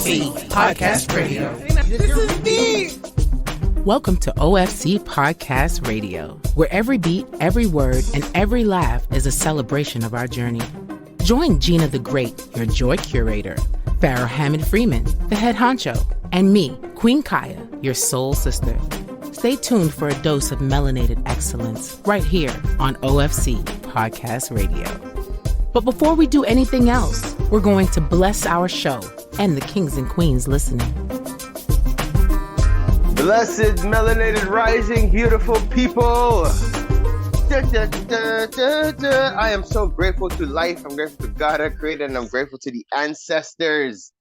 OFC Podcast Radio. This is me. Welcome to OFC Podcast Radio, where every beat, every word, and every laugh is a celebration of our journey. Join Gina the Great, your joy curator, Farrah Hammond Freeman, the head honcho, and me, Queen Kaya, your soul sister. Stay tuned for a dose of melanated excellence right here on OFC Podcast Radio. But before we do anything else, we're going to bless our show and the kings and queens listening. Blessed, melanated, rising, beautiful people. I am so grateful to life. I'm grateful to God, our creator, and I'm grateful to the ancestors.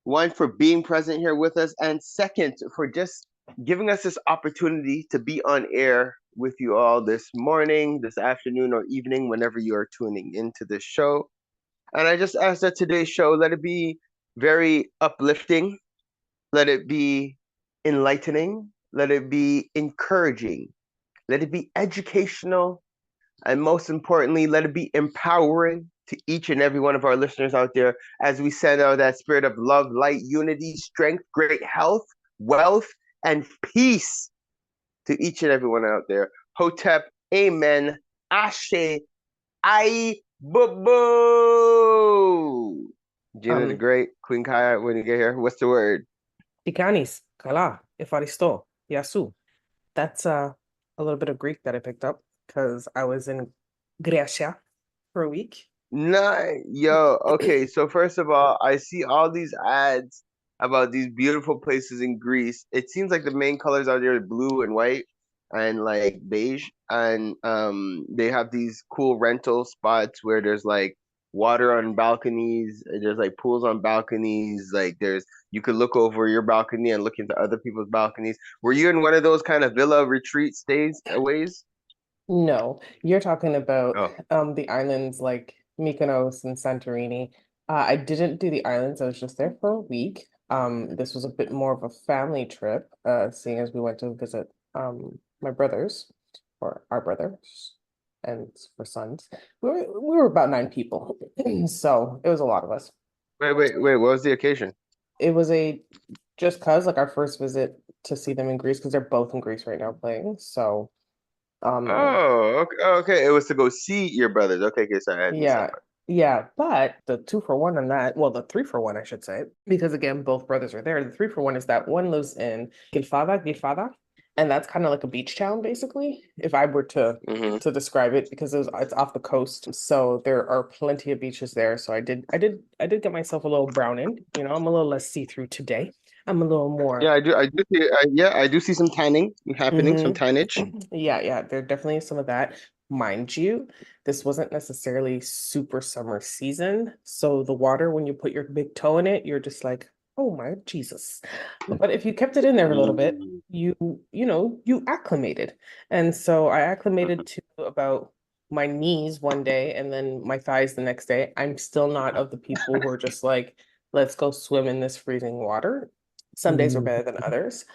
One, for being present here with us, and second, for just giving us this opportunity to be on air with you all this morning, this afternoon, or evening, whenever you are tuning into this show. And I just ask that today's show, let it be very uplifting, let it be enlightening, let it be encouraging, let it be educational, and most importantly, let it be empowering to each and every one of our listeners out there as we send out that spirit of love, light, unity, strength, great health, wealth, and peace to each and everyone out there. Hotep, amen, ashe, ai, boo. Gina the Great, Queen Kaya, when you get here, what's the word? Ikanis, Kala, Ifaristo, Yasu. That's a little bit of Greek that I picked up because I was in Grecia for a week. Nice. Yo, okay, so first of all, I see all these ads about these beautiful places in Greece. It seems like the main colors out there are blue and white and like beige. And they have these cool rental spots where there's like water on balconies, there's like pools on balconies, like you could look over your balcony and look into other people's balconies. Were you in one of those kind of villa retreat ways? No, you're talking about the islands like Mykonos and Santorini. I didn't do the islands, I was just there for a week. This was a bit more of a family trip, seeing as we went to visit my brothers, or our brothers, and for sons. We were about 9 people, so it was a lot of us. Wait, what was the occasion? It was just cause like our first visit to see them in Greece, because they're both in Greece right now playing. So okay. It was to go see your brothers. Okay, sorry. Yeah, but the 2-for-1 on that, well, the 3-for-1, I should say, because again, both brothers are there. The 3-for-1 is that one lives in Gilfada, and that's kind of like a beach town, basically, if I were to describe it, because it's off the coast. So there are plenty of beaches there. So I did get myself a little brown in. I'm a little less see-through today. I'm a little more. Yeah, I do see some tanning happening, some tannage. Yeah, there definitely is some of that. Mind you, this wasn't necessarily super summer season. So the water, when you put your big toe in it, you're just like, oh my Jesus. But if you kept it in there a little bit, you acclimated. And so I acclimated to about my knees one day and then my thighs the next day. I'm still not of the people who are just like, let's go swim in this freezing water. Some days are better than others.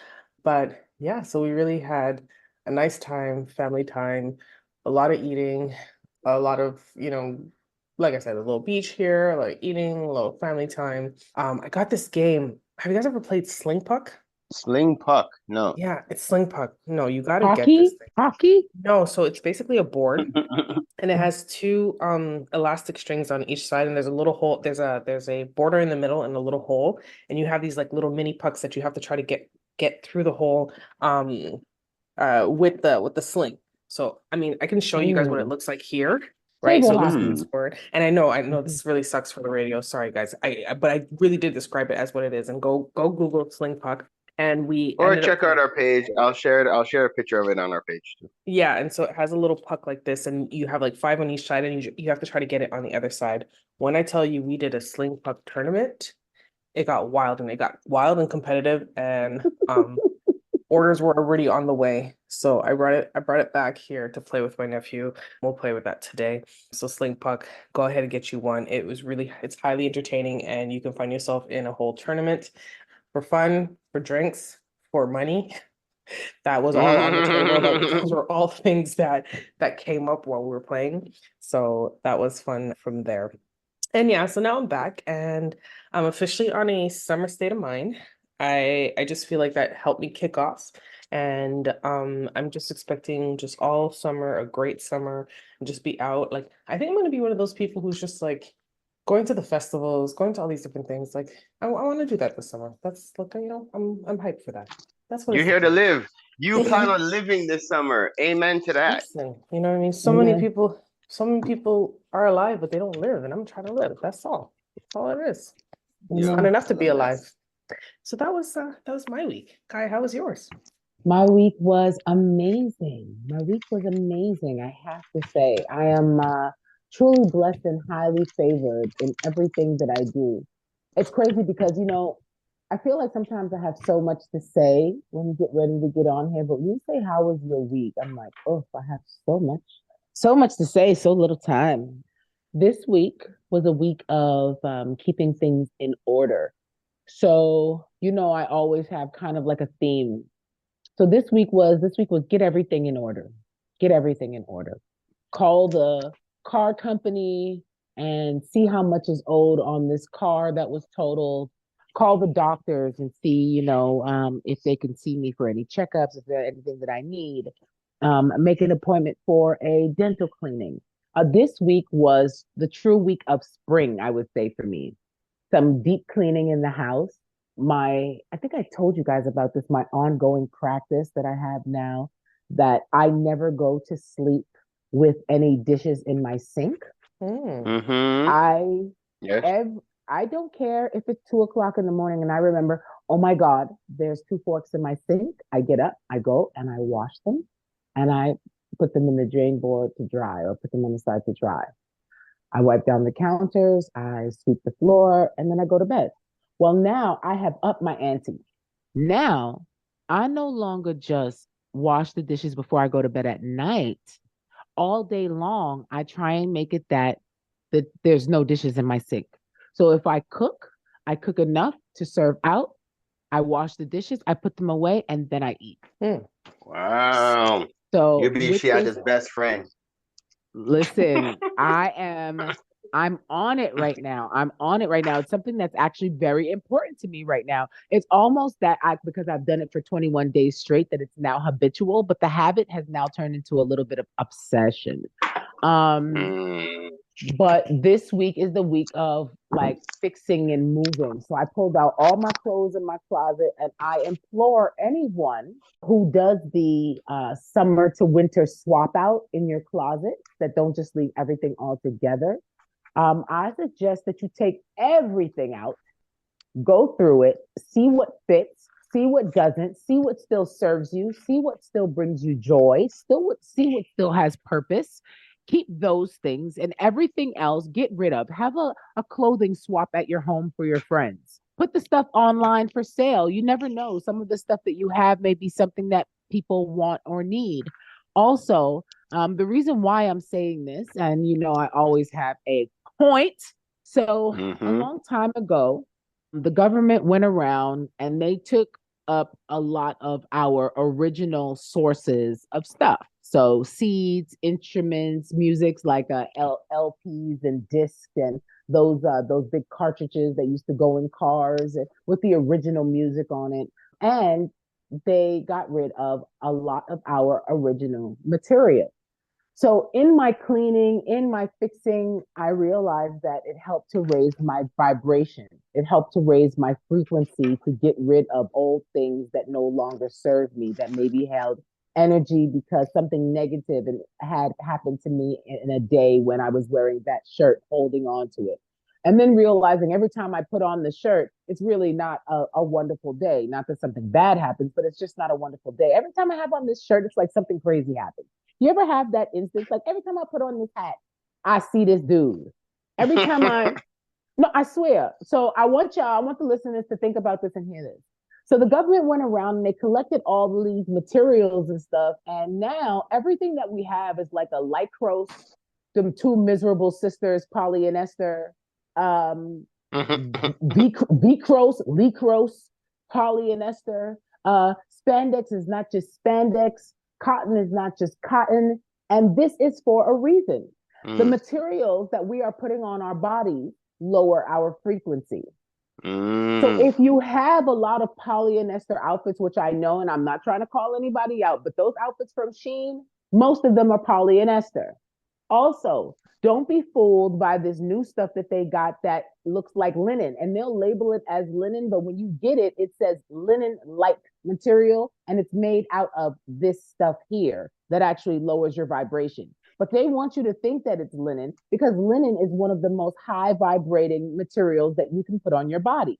But yeah, so we really had a nice time, family time, a lot of eating, a lot of, like I said, a little beach here, like eating, a little family time. I got this game. Have you guys ever played Sling Puck? Sling Puck? No. Yeah, it's Sling Puck. No, you got to get this thing. Hockey? No, so it's basically a board, and it has 2 elastic strings on each side, and there's a little hole. There's a border in the middle and a little hole, and you have these like little mini pucks that you have to try to get through the hole with the sling. So, I mean, I can show you guys what it looks like here, right? So this is word, and I know this really sucks for the radio. Sorry, guys. But I really did describe it as what it is. And go Google Sling Puck, and check out our page. I'll share a picture of it on our page too. Yeah, and so it has a little puck like this, and you have like 5 on each side, and you have to try to get it on the other side. When I tell you we did a Sling Puck tournament, it got wild, and competitive, and orders were already on the way. So I brought it back here to play with my nephew. We'll play with that today. So Sling Puck, go ahead and get you one. It's highly entertaining, and you can find yourself in a whole tournament for fun, for drinks, for money. That was all on the table. Those were all things that came up while we were playing. So that was fun from there. And yeah, so now I'm back and I'm officially on a summer state of mind. I just feel like that helped me kick off. And I'm just expecting just all summer, a great summer, and just be out. Like I think I'm gonna be one of those people who's just like going to the festivals, going to all these different things. Like I want to do that this summer. That's like, I'm hyped for that. That's what You're it's here to looking live. You plan on living this summer. Amen to that. Listen, you know what I mean? Amen. So many people are alive, but they don't live, and I'm trying to live. That's all. That's all it is. It's Yeah, not enough to I be love that. alive. So that was my week. Kai, how was yours? My week was amazing. My week was amazing. I have to say, I am truly blessed and highly favored in everything that I do. It's crazy because, I feel like sometimes I have so much to say when we get ready to get on here, but when you say, how was your week? I'm like, oh, I have so much to say, so little time. This week was a week of keeping things in order. So, I always have kind of like a theme. So this week was get everything in order. Get everything in order. Call the car company and see how much is owed on this car that was totaled. Call the doctors and see, if they can see me for any checkups, if there's anything that I need. Make an appointment for a dental cleaning. This week was the true week of spring, I would say, for me. Some deep cleaning in the house. I think I told you guys about this, my ongoing practice that I have now, that I never go to sleep with any dishes in my sink. Mm. Mm-hmm. I Yes. I don't care if it's 2 o'clock in the morning and I remember, oh my God, there's 2 forks in my sink. I get up, I go and I wash them and I put them in the drain board to dry or put them on the side to dry. I wipe down the counters, I sweep the floor, and then I go to bed. Well, now I have upped my ante. Now I no longer just wash the dishes before I go to bed at night. All day long, I try and make it that there's no dishes in my sink. So if I cook enough to serve out. I wash the dishes, I put them away, and then I eat. Mm. Wow. So You be with this, Shiata's best friend. listen, I'm on it right now. I'm on it right now. It's something that's actually very important to me right now. It's almost that because I've done it for 21 days straight that it's now habitual, but the habit has now turned into a little bit of obsession. Um, Mm. but this week is the week of like fixing and moving. So I pulled out all my clothes in my closet and I implore anyone who does the summer to winter swap out in your closet that don't just leave everything all together. I suggest that you take everything out, go through it, see what fits, see what doesn't, see what still serves you, see what still brings you joy, see what still has purpose. Keep those things and everything else get rid of. Have a clothing swap at your home for your friends. Put the stuff online for sale. You never know. Some of the stuff that you have may be something that people want or need. Also, the reason why I'm saying this, and I always have a point. So a Mm-hmm. long time ago, the government went around and they took up a lot of our original sources of stuff. So seeds, instruments, musics like LPs and discs and those big cartridges that used to go in cars with the original music on it. And they got rid of a lot of our original material. So in my cleaning, in my fixing, I realized that it helped to raise my vibration. It helped to raise my frequency to get rid of old things that no longer serve me, that maybe held energy because something negative had happened to me in a day when I was wearing that shirt, holding on to it. And then realizing every time I put on the shirt, it's really not a wonderful day. Not that something bad happens, but it's just not a wonderful day. Every time I have on this shirt, it's like something crazy happens. You ever have that instance? Like every time I put on this hat, I see this dude. Every time no, I swear. So I want the listeners to think about this and hear this. So the government went around and they collected all these materials and stuff. And now everything that we have is like a lycros, them two miserable sisters, Polly and Esther, Vicros, Lycros, Polly and Esther. Spandex is not just spandex. Cotton is not just cotton. And this is for a reason. The materials that we are putting on our bodies lower our frequency. So Mm. if you have a lot of polyester outfits, which I know, and I'm not trying to call anybody out, but those outfits from Shein, most of them are polyester. Also, don't be fooled by this new stuff that they got that looks like linen, and they'll label it as linen, but when you get it, it says linen-like material, and it's made out of this stuff here that actually lowers your vibration. But they want you to think that it's linen because linen is one of the most high vibrating materials that you can put on your body.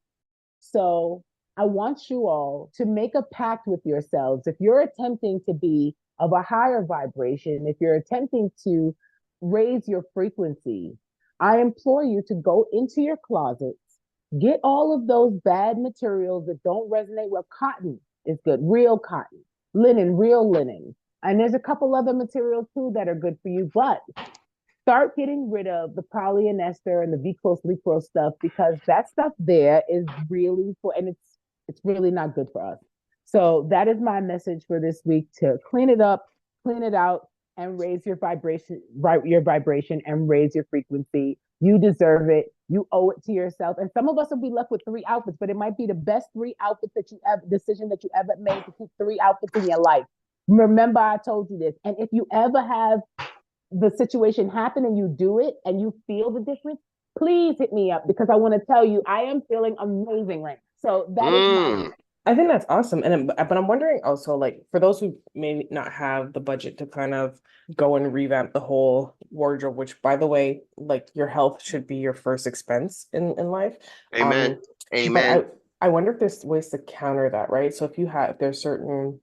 So I want you all to make a pact with yourselves. If you're attempting to be of a higher vibration, if you're attempting to raise your frequency, I implore you to go into your closets, get all of those bad materials that don't resonate well. Cotton is good, real cotton, linen, real linen. And there's a couple other materials too that are good for you, but start getting rid of the polyester and the Vicros stuff because that stuff there is really for, and it's really not good for us. So that is my message for this week: to clean it up, clean it out, and raise your vibration, and raise your frequency. You deserve it. You owe it to yourself. And some of us will be left with 3 outfits, but it might be the best 3 outfits that you ever, decision that you ever made, to keep 3 outfits in your life. Remember, I told you this. And if you ever have the situation happen and you do it and you feel the difference, please hit me up because I want to tell you I am feeling amazing right now. So that is my. I think that's awesome. But I'm wondering also, like, for those who may not have the budget to kind of go and revamp the whole wardrobe, which, by the way, like, your health should be your first expense in life. Amen. Amen. But I wonder if there's ways to counter that, right? So if there's certain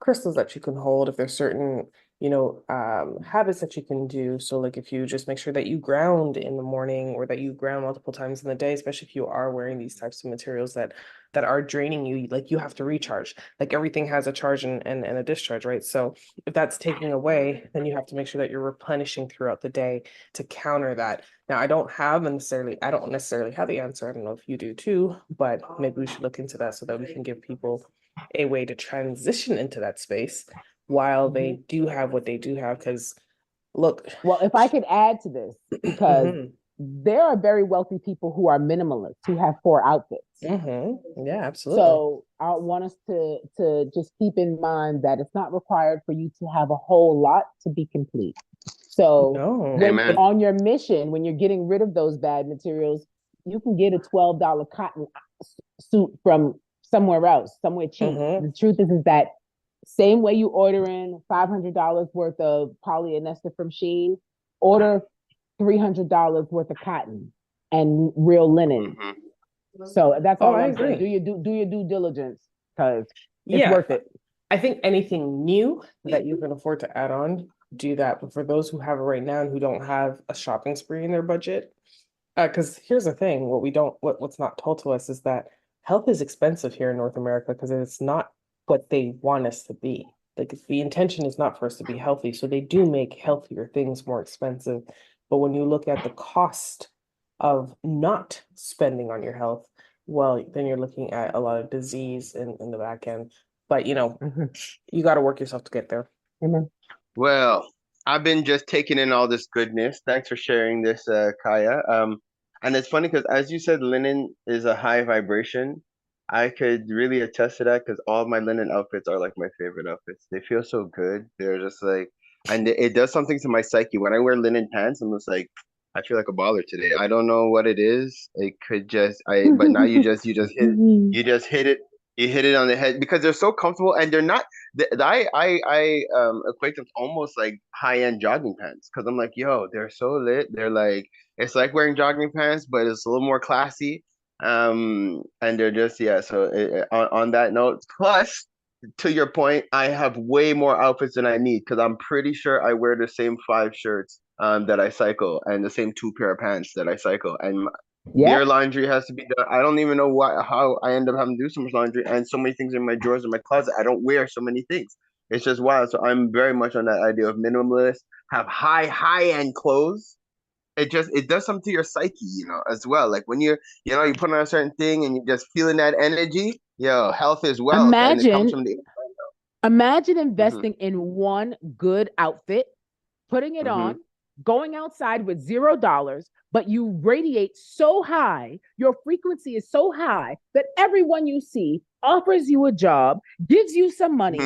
crystals that you can hold, if there's certain, habits that you can do. So like if you just make sure that you ground in the morning or that you ground multiple times in the day, especially if you are wearing these types of materials that are draining you, like you have to recharge. Like everything has a charge and a discharge, right? So if that's taking away, then you have to make sure that you're replenishing throughout the day to counter that. Now, I don't necessarily have the answer. I don't know if you do too, but maybe we should look into that so that we can give people a way to transition into that space while they do have what they do have. Because look, well, if I could add to this, because there are very wealthy people who are minimalists who have 4 outfits. Yeah, absolutely. So I want us to just keep in mind that it's not required for you to have a whole lot to be complete. So when you're on your mission, when you're getting rid of those bad materials, you can get a $12 cotton suit from somewhere else, somewhere cheap. The truth is that same way you order in $500 worth of polyester from Shein, order $300 worth of cotton and real linen. So that's all I'm saying. Do your due diligence because it's worth it. I think anything new that you can afford to add on, do that. But for those who have it right now and who don't have a shopping spree in their budget, because here's the thing: what's not told to us is that health is expensive here in North America because it's not what they want us to be. Like the intention is not for us to be healthy. So they do make healthier things more expensive. But when you look at the cost of not spending on your health, well, then you're looking at a lot of disease in the back end. But, you got to work yourself to get there. Well, I've been just taking in all this goodness. Thanks for sharing this, Kaya. And it's funny because as you said, linen is a high vibration. I could really attest to that because all my linen outfits are like my favorite outfits. They feel so good. They're just like, and it does something to my psyche. When I wear linen pants, I'm just like, I feel like a baller today. I don't know what it is. It could but now you just hit it. You hit it on the head because they're so comfortable and they're not. I equate them to almost like high-end jogging pants because I'm like, yo, they're so lit. They're like, it's like wearing jogging pants, but it's a little more classy. And they're just so on that note, plus to your point, I have way more outfits than I need because I'm pretty sure I wear the same 5 shirts that I cycle and the same 2 pair of pants that I cycle, and their laundry has to be done. I don't even know how I end up having to do so much laundry and so many things in my drawers in my closet. I don't wear so many things. It's just wild. So I'm very much on that idea of minimalist, have high-end clothes. It does something to your psyche, as well. Like when you put on a certain thing and you're just feeling that energy, health is wealth. Imagine, and it comes from the imagine investing in one good outfit, putting it on, going outside with $0, but you radiate so high, your frequency is so high that everyone you see offers you a job, gives you some money,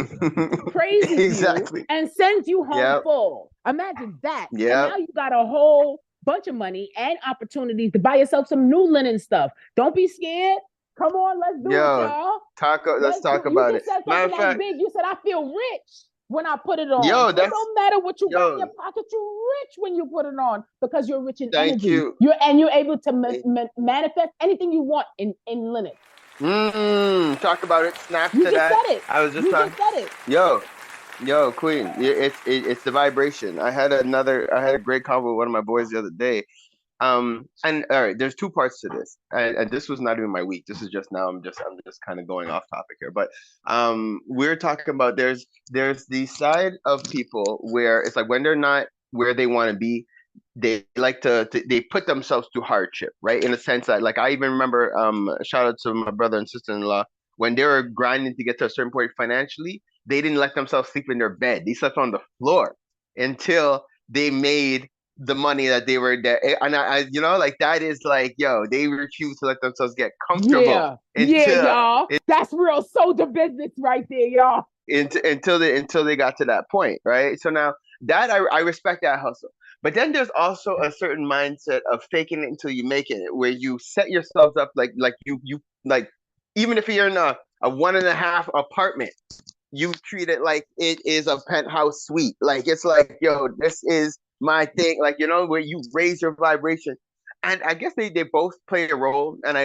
praises Exactly. you, and sends you home Yep. full. Imagine that. And Yep. now you got a whole bunch of money and opportunities to buy yourself some new linen stuff. Don't be scared. Come on, let's do it, y'all. Let's talk about it. You said Matter of something fact, big. You said, I feel rich when I put it on. Yo, It that's- don't matter what you got yo. in your pocket. You're rich when you put it on because you're rich in Thank energy. you. You're able to manifest anything you want in linen. Talk about it. Snap You to just that. said it. I was just You talking. just said it. Yo, Queen. It's the vibration. I had a great convo with one of my boys the other day. And all right, there's two parts to this, and this was not even my week. This is just now. I'm just kind of going off topic here, but we're talking about there's the side of people where it's like when they're not where they want to be, they like to they put themselves through hardship, right? In a sense that, like, I even remember, shout out to my brother and sister-in-law, when they were grinding to get to a certain point financially, they didn't let themselves sleep in their bed. They slept on the floor until they made the money that they were there. And I like, that is like, yo, they refuse to let themselves get comfortable. Yeah, y'all. That's real soldier business right there, y'all. Until they got to that point, right? So now that I respect that hustle. But then there's also a certain mindset of faking it until you make it, where you set yourselves up like you like, even if you're in a 1.5 apartment, you treat it like it is a penthouse suite. Like, it's like, yo, this is my thing. Like, where you raise your vibration. And I guess they both play a role. And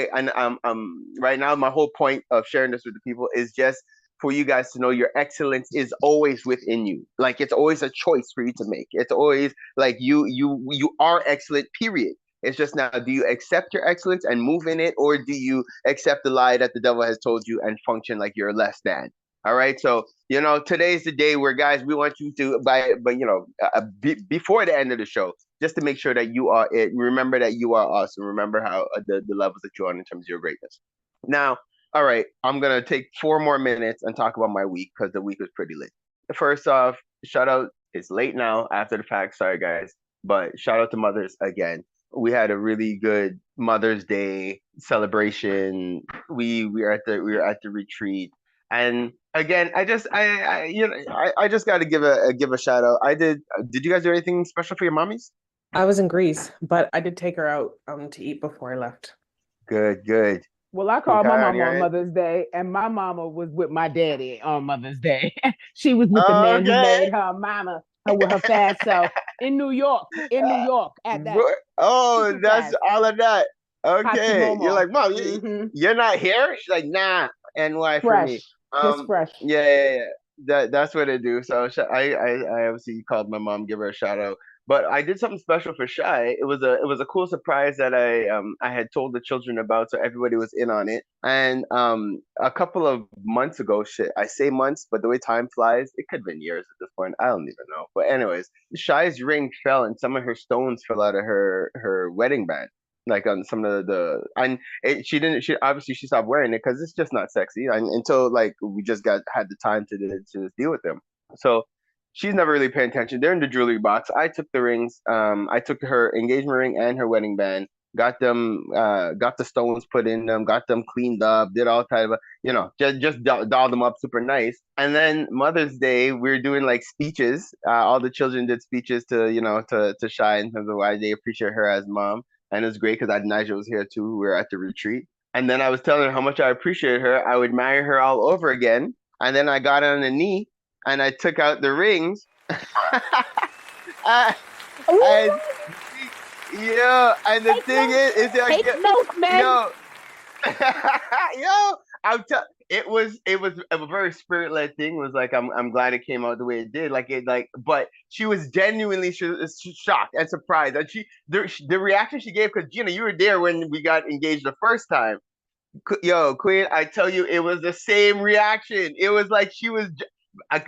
right now, my whole point of sharing this with the people is just for you guys to know your excellence is always within you. Like, it's always a choice for you to make. It's always like you are excellent, period. It's just now, do you accept your excellence and move in it, or do you accept the lie that the devil has told you and function like you're less than? All right. So, today's the day where, guys, we want you to before the end of the show, just to make sure that you are it. Remember that you are awesome. Remember how the levels that you're on in terms of your greatness. Now, all right, I'm going to take 4 more minutes and talk about my week, because the week was pretty lit. First off, shout out. It's late now after the fact. Sorry, guys. But shout out to mothers again. We had a really good Mother's Day celebration. We were at the retreat. And again, I just got to give a shout out. Did you guys do anything special for your mommies? I was in Greece, but I did take her out to eat before I left. Good. Well, I called my mama on Mother's Day, and my mama was with my daddy on Mother's Day. She was with the man who made her mama with her fast self in New York. At that. Oh, that's all of that. Okay, you're like, Mom, you're not here? She's like, nah, NY for me. Just fresh. Yeah. That's what I do. So I obviously called my mom, give her a shout out. But I did something special for Shy. It was a cool surprise that I had told the children about, so everybody was in on it. And a couple of months ago, I say months, but the way time flies, it could have been years at this point. I don't even know. But anyways, Shy's ring fell, and some of her stones fell out of her wedding band. Like on some of she obviously stopped wearing it because it's just not sexy, until like we just had the time to just deal with them. So she's never really paying attention. They're in the jewelry box. I took the rings. I took her engagement ring and her wedding band. Got them. Got the stones put in them. Got them cleaned up. Did all type of just dolled them up super nice. And then Mother's Day, we're doing like speeches. All the children did speeches to Shy in terms of why they appreciate her as mom. And it was great because Nigel was here too. We were at the retreat. And then I was telling her how much I appreciated her. I would marry her all over again. And then I got on a knee and I took out the rings. And the thing is take notes, man. It was a very spirit-led thing. It was like, I'm glad it came out the way it did. But she was genuinely shocked and surprised. And the reaction she gave, because Gina, you were there when we got engaged the first time. Yo, Queen, I tell you, it was the same reaction. It was like she was,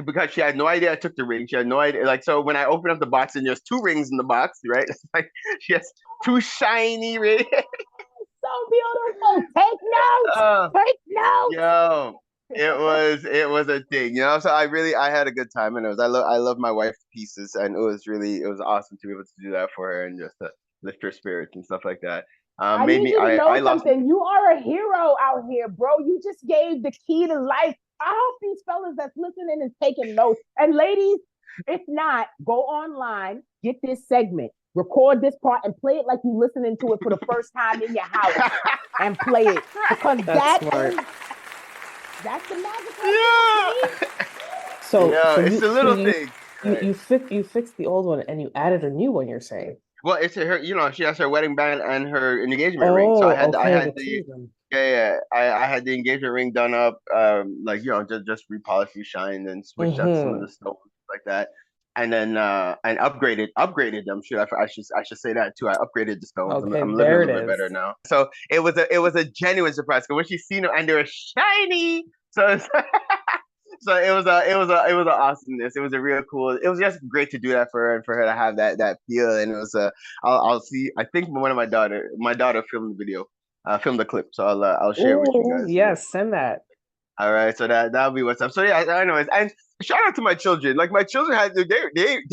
because she had no idea I took the ring. She had no idea. Like, so when I opened up the box and there's 2 rings in the box, right? It's like she has 2 shiny rings. So beautiful. Take notes. Take notes. Yo, it was a thing, So I had a good time, and I love my wife to pieces, and it was awesome to be able to do that for her and just to lift her spirits and stuff like that. I Made need me you to know I lost. something. You are a hero out here, bro. You just gave the key to life. I hope these fellas that's listening is taking notes. And ladies, if not, go online, get this segment, record this part, and play it like you listening to it for the first time in your house, and play it because that's the magic. Yeah. So It's the little thing. You fixed the old one and you added a new one, you're saying? Well, it's her. She has her wedding band and her engagement ring. So I had I had the engagement ring done up, just repolished, reshined, and switched out some of the stones like that, and then and upgraded them. I should say that too. I upgraded the stones. Okay, I'm living a little bit better now. So it was a genuine surprise because when she seen them and they were shiny, so it's so it was an awesomeness. It was a real cool. It was just great to do that for her and for her to have that feel. And it was I'll see. I think one of my daughter filmed the video, filmed the clip. So I'll share it with you guys. Yes, send that. All right, so that'll be what's up. So yeah, I know. And shout out to my children. Like my children they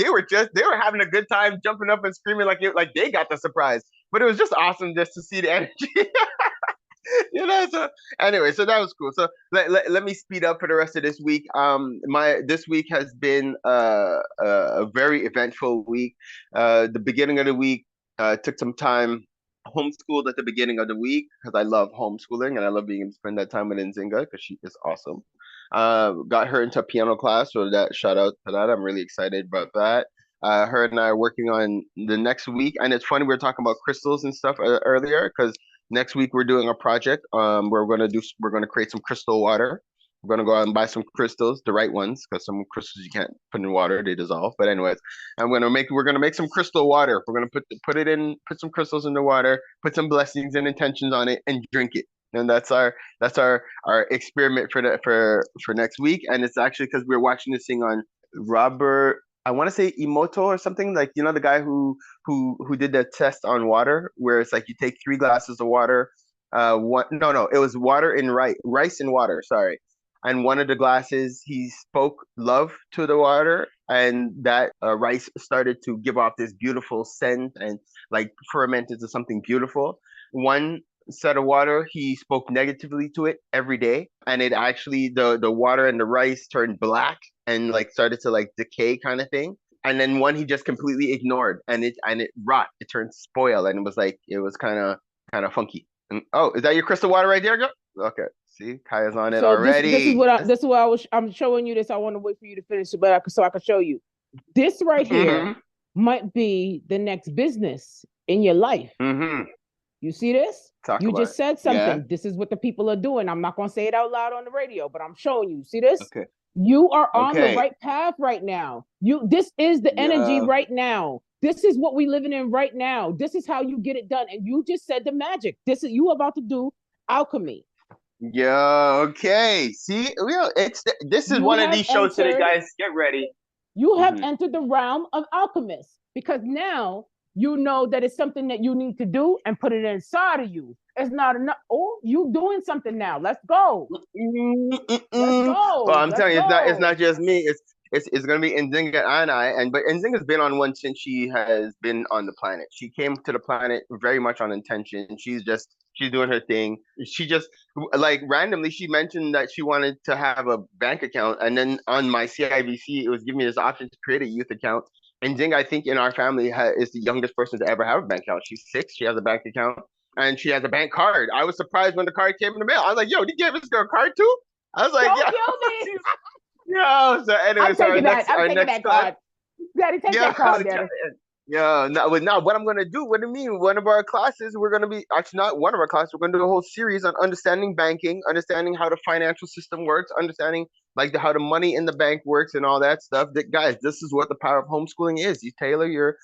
were having a good time, jumping up and screaming like they got the surprise. But it was just awesome just to see the energy. So anyway, so that was cool. So let me speed up for the rest of this week. This week has been a very eventful week. The beginning of the week took some time, homeschooled at the beginning of the week because I love homeschooling and I love being able to spend that time with Nzinga because she is awesome. Got her into piano class, so that shout out to that. I'm really excited about that. Her and I are working on the next week, and it's funny we were talking about crystals and stuff earlier because next week we're doing a project. We're gonna create some crystal water. We're gonna go out and buy some crystals, the right ones, because some crystals you can't put in water; they dissolve. But anyways, we're gonna make some crystal water. We're gonna put some crystals in the water, put some blessings and intentions on it, and drink it. And that's our experiment for next week. And it's actually because we're watching this thing on Robert. I want to say Emoto or something, like the guy who did the test on water, where it's like you take 3 glasses of water, it was water and rice and water, sorry. And one of the glasses he spoke love to the water, and that rice started to give off this beautiful scent and like ferment into something beautiful. One set of water he spoke negatively to it every day, and it actually the water and the rice turned black and like started to like decay kind of thing. And then one he just completely ignored, and it rot, it turned spoil, and it was kind of funky. And oh, is that your crystal water right there, girl? Okay, see, Kaya's on it already. This is what I'm showing you. This I want to wait for you to finish, but so I can show you. This right here might be the next business in your life. You see this? You just said something. Yeah. This is what the people are doing. I'm not going to say it out loud on the radio, but I'm showing you. See this? Okay. You are on the right path right now. This is the energy right now. This is what we living in right now. This is how you get it done. And you just said the magic. You about to do alchemy. Yeah. Okay. See, this is one of these shows today, guys. Get ready. You have entered the realm of alchemists because now you know that it's something that you need to do and put it inside of you. It's not enough. Oh, you doing something now. Let's go. Let's go. Well, I'm telling you, it's not just me. It's gonna be Nzinga and I. But Nzinga's been on one since she has been on the planet. She came to the planet very much on intention. She's doing her thing. She just like randomly she mentioned that she wanted to have a bank account, and then on my CIVC it was giving me this option to create a youth account. And Nzinga, I think in our family is the youngest person to ever have a bank account. She's 6. She has a bank account. And she has a bank card. I was surprised when the card came in the mail. I was like, yo, you gave this girl a card too? I was like, yo. So anyway, I'm taking that card. Daddy, take that card, Daddy. Yeah, now what I'm going to do, what do you mean? One of our classes, we're going to be, actually not one of our classes, we're going to do a whole series on understanding banking, understanding how the financial system works, understanding like how the money in the bank works and all that stuff. Guys, this is what the power of homeschooling is. You tailor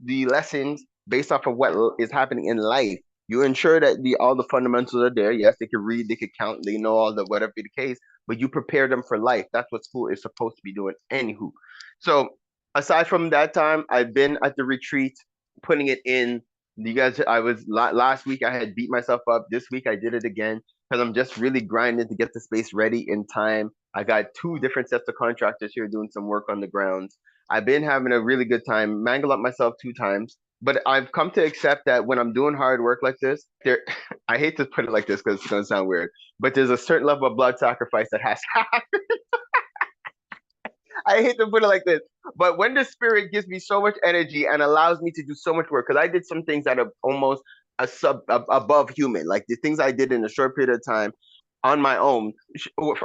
the lessons based off of what is happening in life. You ensure that all the fundamentals are there. Yes, they can read, they can count, they know all the whatever be the case, but you prepare them for life. That's what school is supposed to be doing. Anywho, so aside from that time, I've been at the retreat, putting it in You guys, last week I had beat myself up. This week I did it again because I'm just really grinding to get the space ready in time. I got 2 different sets of contractors here doing some work on the grounds. I've been having a really good time, mangle up myself 2 times, but I've come to accept that when I'm doing hard work like this, I hate to put it like this because it's going to sound weird, but there's a certain level of blood sacrifice that has to happen. I hate to put it like this, but when the spirit gives me so much energy and allows me to do so much work, because I did some things that are almost above human, like the things I did in a short period of time on my own.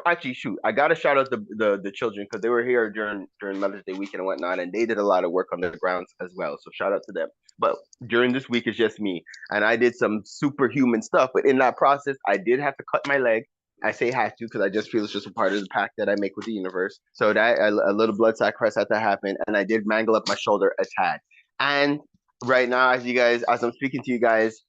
Actually, shoot, I got to shout out the children because they were here during Mother's Day weekend and whatnot, and they did a lot of work on the grounds as well. So shout out to them. But during this week, it's just me, and I did some superhuman stuff. But in that process, I did have to cut my leg. I say have to because I just feel it's just a part of the pact that I make with the universe. So that a little blood sacrifice had to happen, and I did mangle up my shoulder a tad. And right now, as I'm speaking to you guys,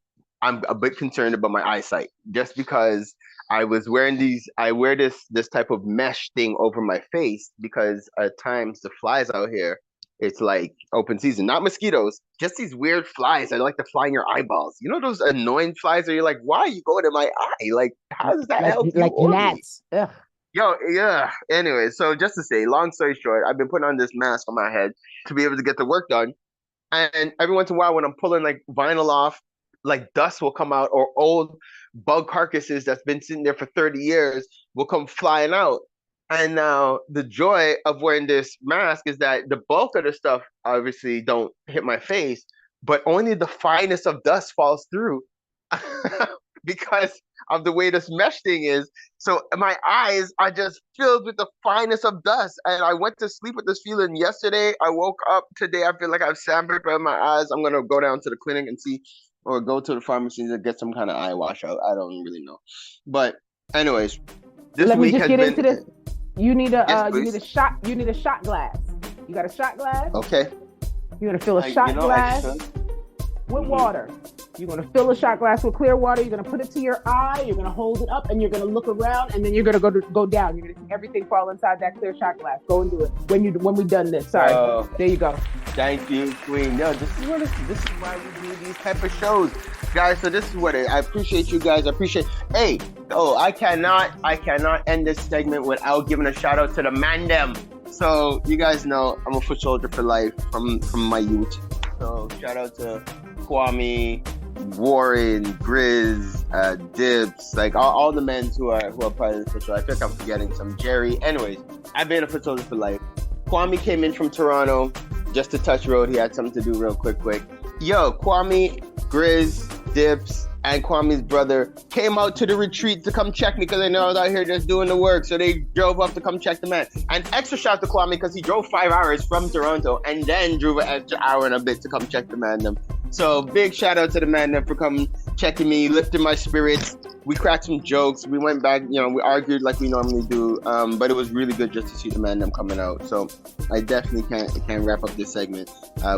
I'm a bit concerned about my eyesight, just because I wear this type of mesh thing over my face because at times the flies out here, it's like open season, not mosquitoes, just these weird flies that like to fly in your eyeballs. You know those annoying flies where you're like, why are you going to my eye? Like, how does that help you? Like gnats. Ugh. Yo, yeah. Anyway, so just to say, long story short, I've been putting on this mask on my head to be able to get the work done. And every once in a while, when I'm pulling like vinyl off, like dust will come out, or old bug carcasses that's been sitting there for 30 years will come flying out. And now the joy of wearing this mask is that the bulk of the stuff obviously don't hit my face, but only the finest of dust falls through because of the way this mesh thing is. So my eyes are just filled with the finest of dust. And I went to sleep with this feeling yesterday. I woke up today. I feel like I have sandpaper in my eyes. I'm going to go down to the clinic and see, or go to the pharmacy and get some kind of eye wash out. I don't really know. But anyways, this Let me week just has get been... into this. You need a Yes, you need a shot. You need a shot glass. You got a shot glass? Okay. You're gonna fill a shot glass with water. You're gonna fill a shot glass with clear water. You're gonna put it to your eye. You're gonna hold it up, and you're gonna look around, and then you're gonna go down. You're gonna see everything fall inside that clear shot glass. Go and do it when we done this. Sorry. There you go. Thank you, Queen. No, this is why we do these type of shows, guys. So this is what I appreciate you guys. Hey, I cannot end this segment without giving a shout out to the mandem. So you guys know I'm a foot soldier for life from my youth. So shout out to Kwame, Warren, Grizz, Dips, like all the men who are part of the foot soldier. I think I'm forgetting some. Jerry. Anyways, I've been a foot soldier for life. Kwame came in from Toronto just to touch road. He had something to do real quick. Yo, Kwame, Grizz, Dips, and Kwame's brother came out to the retreat to come check me because they know I was out here just doing the work. So they drove up to come check the man. And extra shout to Kwame because he drove 5 hours from Toronto and then drove an extra hour and a bit to come check the man. So big shout out to the man for coming, checking me, lifting my spirits. We cracked some jokes. We went back, we argued like we normally do. But it was really good just to see the man coming out. So I definitely can't wrap up this segment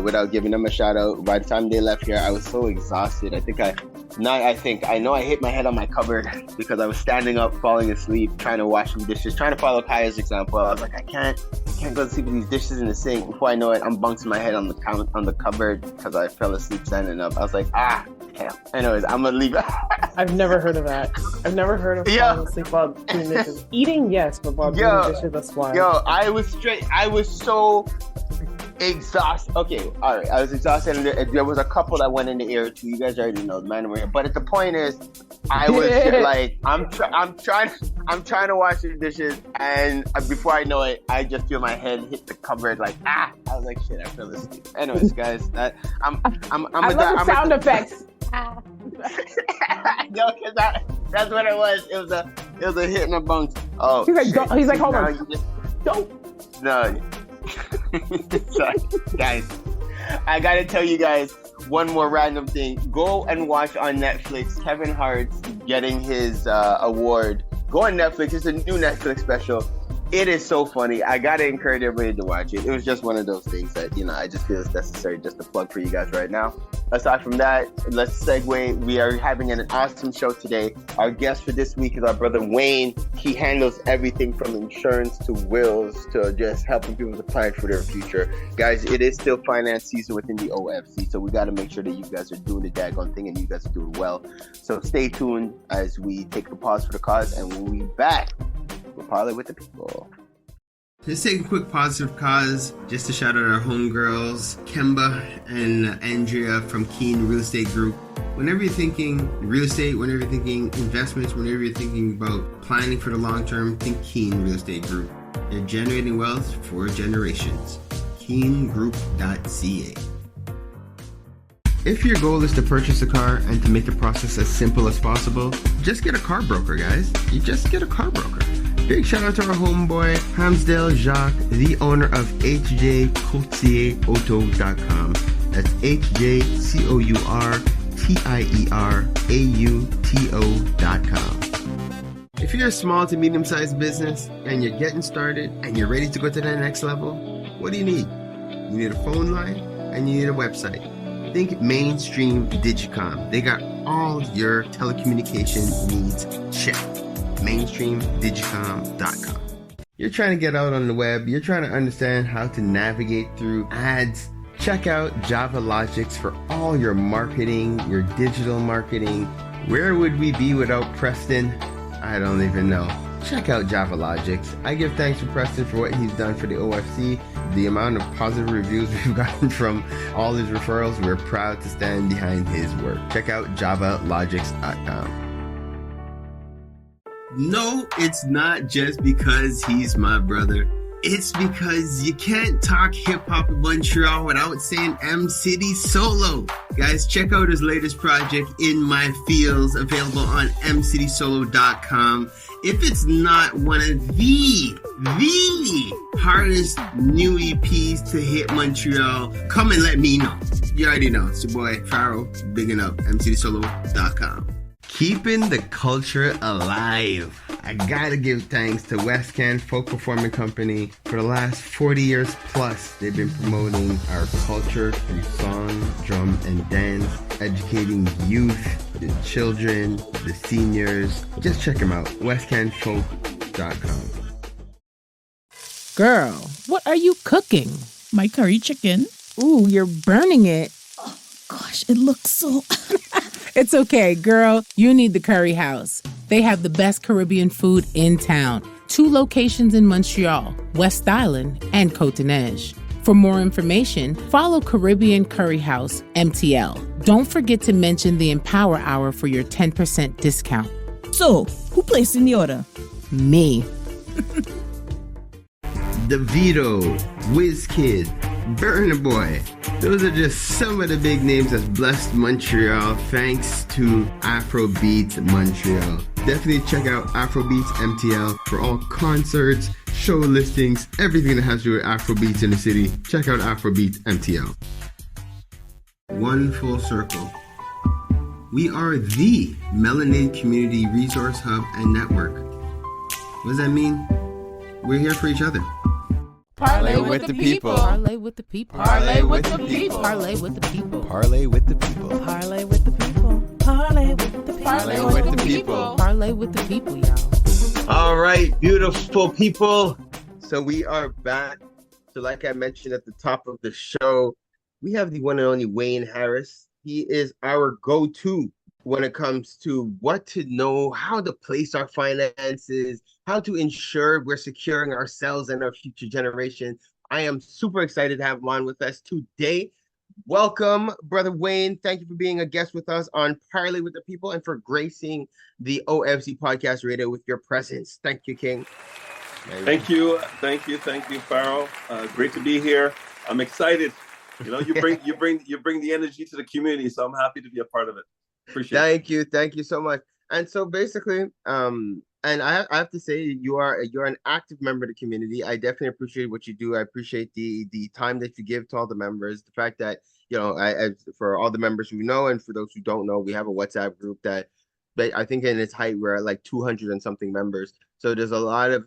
without giving them a shout out. By the time they left here, I was so exhausted. I know I hit my head on my cupboard because I was standing up, falling asleep, trying to wash some dishes, trying to follow Kaya's example. I was like, I can't go to sleep with these dishes in the sink. Before I know it, I'm bunking my head on the cupboard because I fell asleep standing up. I was like, damn. Anyways, I'm gonna leave. I've never heard of that. I've never heard of falling asleep while doing dishes. Eating, yes, but while doing dishes, that's why. I was so exhausted. Okay, all right. I was exhausted, and there was a couple that went in the air too. You guys already know the man over here. But the point is, I was like, I'm trying to wash the dishes, and before I know it, I just feel my head hit the cupboard. Like I was like, shit, I fell asleep. Anyways, guys, I love sound effects. No, because that's what it was. It was a hit in the bunks. Oh, he's like, hold on. Don't. No. Sorry, guys. I gotta tell you guys one more random thing. Go and watch on Netflix Kevin Hart's getting his award. Go on Netflix. It's a new Netflix special. It is so funny. I gotta encourage everybody to watch it. It was just one of those things that, I just feel it's necessary just to plug for you guys right now. Aside from that, let's segue. We are having an awesome show today. Our guest for this week is our brother Wayne. He handles everything from insurance to wills to just helping people to plan for their future. Guys, it is still finance season within the OFC, so we got to make sure that you guys are doing the daggone thing and you guys are doing well. So stay tuned as we take a pause for the cause, and when we back, we'll parlay with the people. Let's take a quick pause for cause just to shout out our homegirls, Kemba and Andrea from Keen Real Estate Group. Whenever you're thinking real estate, whenever you're thinking investments, whenever you're thinking about planning for the long term, think Keen Real Estate Group. They're generating wealth for generations. KeenGroup.ca. If your goal is to purchase a car and to make the process as simple as possible, just get a car broker, guys. You just get a car broker. Big shout out to our homeboy, Hamsdale Jacques, the owner of hjcourtierauto.com. That's hjcourtierauto.com. If you're a small to medium-sized business and you're getting started and you're ready to go to that next level, what do you need? You need a phone line and you need a website. Think Mainstream Digicom. They got all your telecommunication needs checked. MainstreamDigicom.com. You're trying to get out on the web. You're trying to understand how to navigate through ads. Check out Java Logics for all your marketing, your digital marketing. Where would we be without Preston? I don't even know. Check out Java Logics. I give thanks to Preston for what he's done for the OFC. The amount of positive reviews we've gotten from all his referrals, we're proud to stand behind his work. Check out javalogics.com. No, it's not just because he's my brother. It's because you can't talk hip-hop in Montreal without saying M City Solo. Guys, check out his latest project, In My Fields, available on mcitysolo.com. If it's not one of the hardest new EPs to hit Montreal, come and let me know. You already know. It's your boy, Pharaoh, bigging up mcitysolo.com. Keeping the culture alive. I gotta give thanks to West Can Folk Performing Company. For the last 40 years plus, they've been promoting our culture through song, drum, and dance, educating youth, the children, the seniors. Just check them out, westcanfolk.com. Girl, what are you cooking? My curry chicken. Ooh, you're burning it. Oh, gosh, it looks so... It's okay, girl. You need the Curry House. They have the best Caribbean food in town. 2 locations in Montreal, West Island, and Côte-Neige. For more information, follow Caribbean Curry House, MTL. Don't forget to mention the Empower Hour for your 10% discount. So, who placed in the order? Me. DeVito, WizKid, Burna Boy. Those are just some of the big names that's blessed Montreal thanks to Afrobeats Montreal. Definitely check out Afrobeats MTL for all concerts, show listings, everything that has to do with Afrobeats in the city. Check out Afrobeats MTL. One full circle. We are the Melanated Community Resource Hub and Network. What does that mean? We're here for each other. Parlay with the people. Parlay with the people. Parlay with the people. Parlay with the people. Parlay with the people. Parlay with the people. Parlay with the people. Parlay with the people. Parlay with the people, y'all. All right, beautiful people. So we are back. So like I mentioned at the top of the show, we have the one and only Wayne Harris. He is our go-to when it comes to what to know, how to place our finances, how to ensure we're securing ourselves and our future generation. I am super excited to have him on with us today. Welcome, Brother Wayne. Thank you for being a guest with us on Parlay with the People and for gracing the OFC Podcast Radio with your presence. Thank you, King. Thank you, Pharaoh. Great to be here. I'm excited. You know, you bring the energy to the community, so I'm happy to be a part of it. Appreciate it. Thank you so much. And so basically, and I have to say, you're an active member of the community. I definitely appreciate what you do. I appreciate the time that you give to all the members. The fact that, you know, I for all the members who know and for those who don't know, we have a WhatsApp group that I think in its height we're at like 200 and something members. So there's a lot of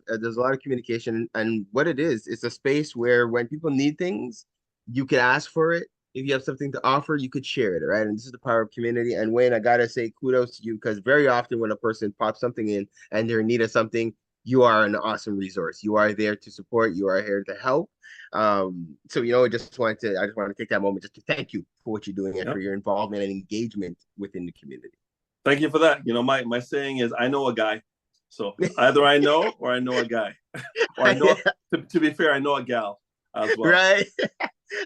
communication, and what it is, it's a space where when people need things, you can ask for it. If you have something to offer, you could share it, right? And this is the power of community. And Wayne, I gotta say kudos to you, because very often when a person pops something in and they're in need of something, you are an awesome resource. You are there to support. You are here to help. So I just want to take that moment just to thank you for what you're doing and for your involvement and engagement within the community. Thank you for that. My saying is, I know a guy. So either I know or I know a guy. Or I know, to be fair, I know a gal as well. Right.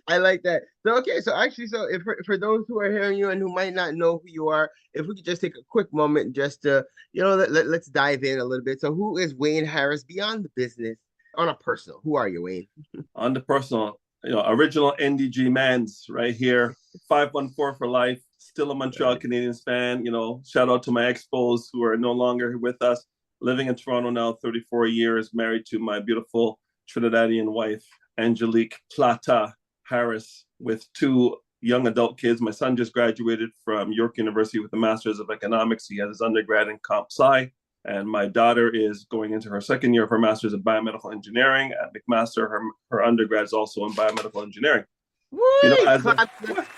I like that. So, okay. So actually, if for those who are hearing you and who might not know who you are, if we could just take a quick moment just to, let's dive in a little bit. So who is Wayne Harris beyond the business on a personal? Who are you, Wayne? On the personal, original NDG mans right here, 514 for life, still a Montreal Canadiens fan. Shout out to my expos who are no longer with us, living in Toronto now, 34 years, married to my beautiful Trinidadian wife, Angelique Plata Harris, with 2 young adult kids. My son just graduated from York University with a Master's of Economics. He has his undergrad in Comp Sci. And my daughter is going into her second year of her Master's in Biomedical Engineering at McMaster. Her undergrad is also in Biomedical Engineering.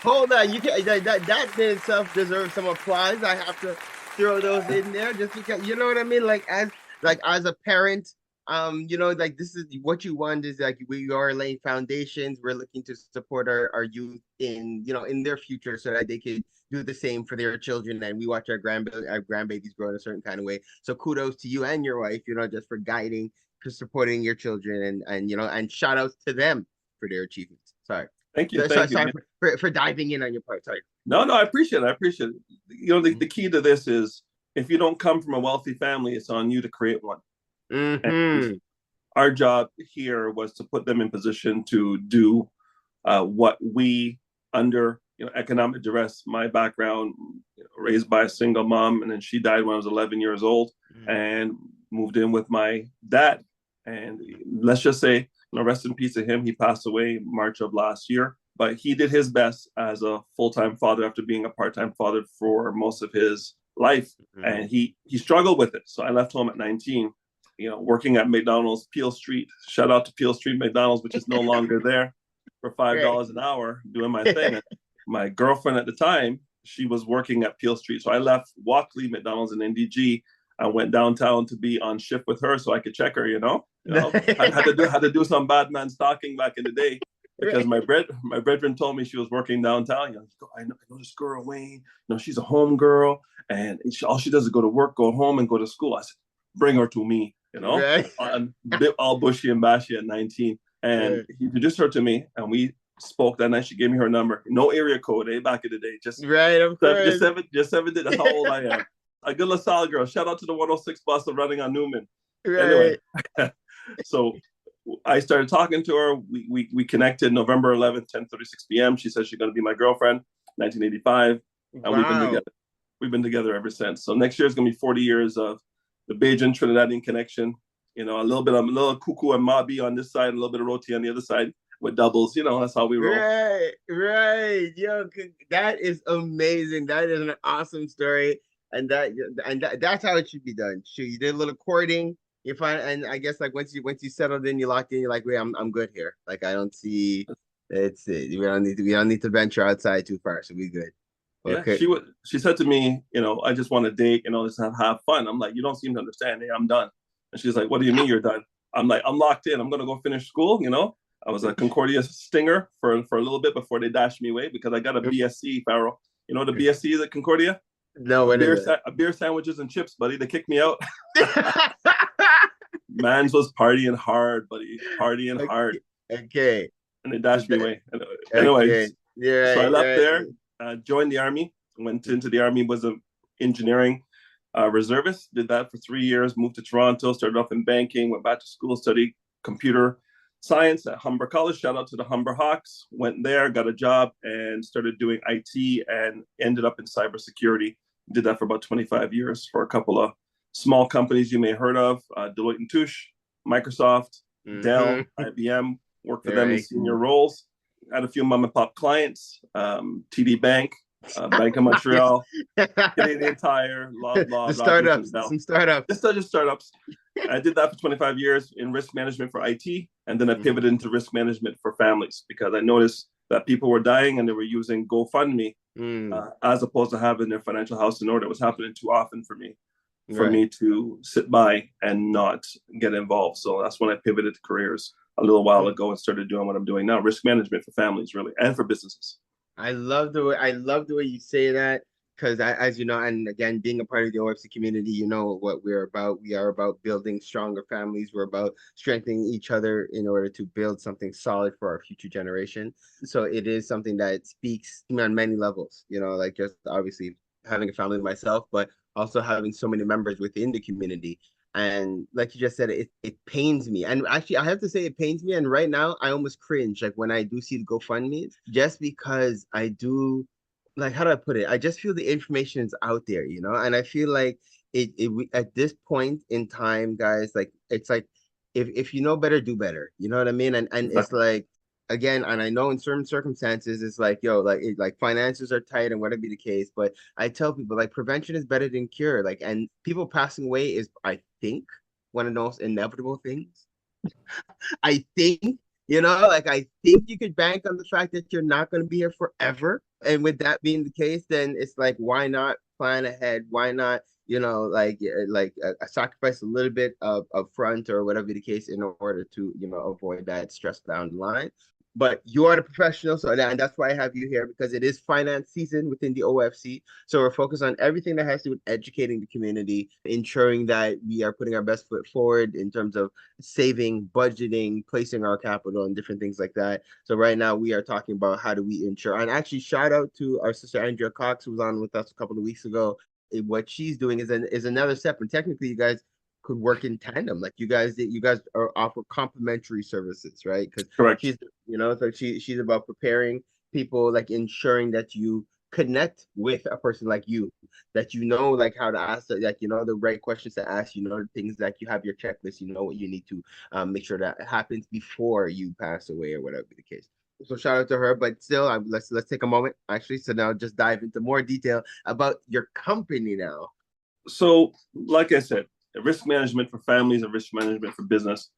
Hold on, you can that in itself deserves some applause. I have to throw those in there just because, you know what I mean? Like as a parent, this is what you want, is like we are laying foundations. We're looking to support our youth in their future so that they can do the same for their children. And we watch our grandbabies grow in a certain kind of way. So kudos to you and your wife, just for guiding, for supporting your children, and shout outs to them for their achievements. Sorry. Thank you. Sorry for diving in on your part. Sorry. No, I appreciate it. The key to this is, if you don't come from a wealthy family, it's on you to create one. And our job here was to put them in position to do what we, under economic duress, my background, raised by a single mom, and then she died when I was 11 years old, and moved in with my dad. And let's just say, rest in peace to him. He passed away March of last year, but he did his best as a full-time father after being a part-time father for most of his life. And he struggled with it. So I left home at 19, working at McDonald's, Peel Street. Shout out to Peel Street McDonald's, which is no longer there, for $5 an hour, doing my thing. And my girlfriend at the time, she was working at Peel Street. So I left Walkley McDonald's in NDG. I went downtown to be on shift with her so I could check her, I had to do some bad man stalking back in the day, because my brethren told me she was working downtown. I know this girl, Wayne, she's a home girl, and all she does is go to work, go home, and go to school. I said, bring her to me, all bushy and bashy at 19. And he introduced her to me, and we spoke that night. She gave me her number. No area code, back in the day. Just seven. That's how old I am. A good LaSalle girl. Shout out to the 106 bus of running on Newman. Anyway, so I started talking to her. We connected November 11th, 10:36 p.m. She said she's going to be my girlfriend, 1985. And we've been together ever since. So next year is going to be 40 years of the Bajan Trinidadian connection. A little cuckoo and mabi on this side, a little bit of roti on the other side with doubles. That's how we roll. Right. Yo, that is amazing. That is an awesome story. And that's how it should be done. Sure, you did a little courting. You find, and I guess once you settled in, you locked in. You're like, wait, I'm good here. I don't see. It's it. We don't need to venture outside too far, so we good. Okay. Yeah, she said to me, I just want to date, just have fun. I'm like, you don't seem to understand. Hey, I'm done. And she's like, what do you mean you're done? I'm like, I'm locked in. I'm gonna go finish school. I was a Concordia stinger for a little bit before they dashed me away, because I got a BSc, Farrell. You know what a BSc is at Concordia? No, beer sandwiches and chips, buddy. They kicked me out. Mans was partying hard, buddy. Partying hard. Okay. And they dashed me away. Anyways, yeah. So I left there, joined the Army, went into the Army, was an engineering reservist, did that for 3 years, moved to Toronto, started off in banking, went back to school, studied computer science at Humber College. Shout out to the Humber Hawks. Went there, got a job, and started doing IT, and ended up in cybersecurity. Did that for about 25 years for a couple of small companies you may have heard of, Deloitte and Touche, Microsoft, Dell, IBM. Worked for them in senior roles. Had a few mom and pop clients, TD Bank, Bank of Montreal, Canadian Tire, blah, blah, The blah. startups, some startups. Just startups. I did that for 25 years in risk management for IT, and then I pivoted into risk management for families because I noticed that people were dying and they were using GoFundMe as opposed to having their financial house in order. It was happening too often for me to sit by and not get involved. So that's when I pivoted careers a little while ago and started doing what I'm doing now, risk management for families, really, and for businesses. I love the way you say that, because as you know, and again, being a part of the OFC community, you know what we're about. We are about building stronger families. We're about strengthening each other in order to build something solid for our future generation. So it is something that speaks to me on many levels, you know, like just obviously having a family myself, but also having so many members within the community. And like you just said, it pains me. And actually, I have to say it pains me. And right now, I almost cringe like when I do see the GoFundMe, just because I do, like, how do I put it? I just feel the information is out there, you know? And I feel like at this point in time, guys, like, it's like, if you know better, do better. You know what I mean? And it's like, again, and I know in certain circumstances, it's like, yo, like finances are tight and whatever be the case. But I tell people, like, prevention is better than cure. Like, and people passing away is, I think, one of the most inevitable things. I think, you know, like, I think you could bank on the fact that you're not going to be here forever. And with that being the case, then it's like, why not plan ahead? Why not, you know, like sacrifice a little bit of front or whatever the case in order to, you know, avoid that stress down the line. But you are the professional, so and that's why I have you here, because it is finance season within the OFC. So we're focused on everything that has to do with educating the community, ensuring that we are putting our best foot forward in terms of saving, budgeting, placing our capital, and different things like that. So right now we are talking about how do we ensure. And actually, shout out to our sister Andrea Cox, who was on with us a couple of weeks ago. What she's doing is another step, and technically, you guys could work in tandem. Like you guys are offer complementary services, right? Because correct, she's, you know, so she's about preparing people, like ensuring that you connect with a person like you, that you know, like how to ask, like, you know, the right questions to ask, you know, the things like you have your checklist, you know what you need to make sure that happens before you pass away or whatever the case. So shout out to her, but still, let's take a moment actually. So now just dive into more detail about your company now. So, like I said, risk management for families and risk management for business.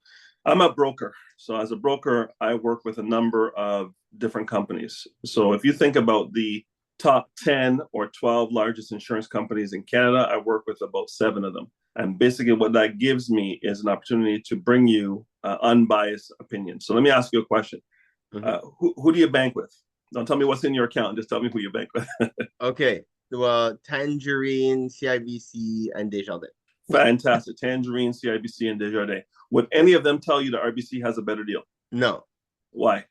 I'm a broker. So as a broker, I work with a number of different companies. So if you think about the top 10 or 12 largest insurance companies in Canada, I work with about 7 of them. And basically what that gives me is an opportunity to bring you unbiased opinion. So let me ask you a question. Who do you bank with? Don't tell me what's in your account. Just tell me who you bank with. Okay. Well, Tangerine, CIBC, and Desjardins. Fantastic. Tangerine, CIBC, and Desjardins. Would any of them tell you that RBC has a better deal? No. Why?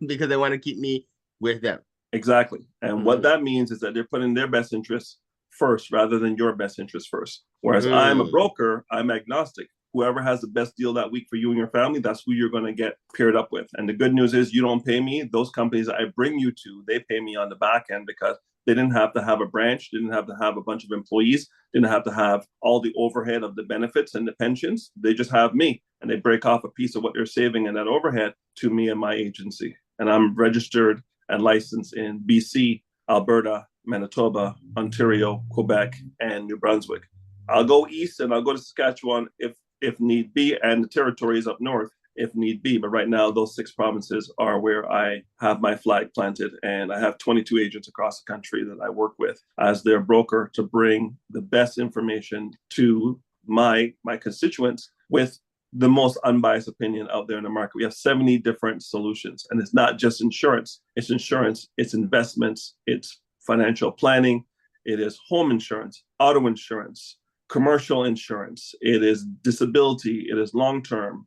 Because they want to keep me with them. Exactly. And what that means is that they're putting their best interests first rather than your best interest first. Whereas I'm a broker, I'm agnostic. Whoever has the best deal that week for you and your family, that's who you're going to get paired up with. And the good news is you don't pay me. Those companies that I bring you to, they pay me on the back end because they didn't have to have a branch, didn't have to have a bunch of employees, didn't have to have all the overhead of the benefits and the pensions. They just have me, and they break off a piece of what they're saving in that overhead to me and my agency. And I'm registered and licensed in BC, Alberta, Manitoba, Ontario, Quebec, and New Brunswick. I'll go east and I'll go to Saskatchewan if need be, and the territories up north if need be. But right now, those 6 provinces are where I have my flag planted. And I have 22 agents across the country that I work with as their broker to bring the best information to my constituents with the most unbiased opinion out there in the market. We have 70 different solutions. And it's not just insurance. It's insurance, it's investments, it's financial planning, it is home insurance, auto insurance, commercial insurance, it is disability, it is long-term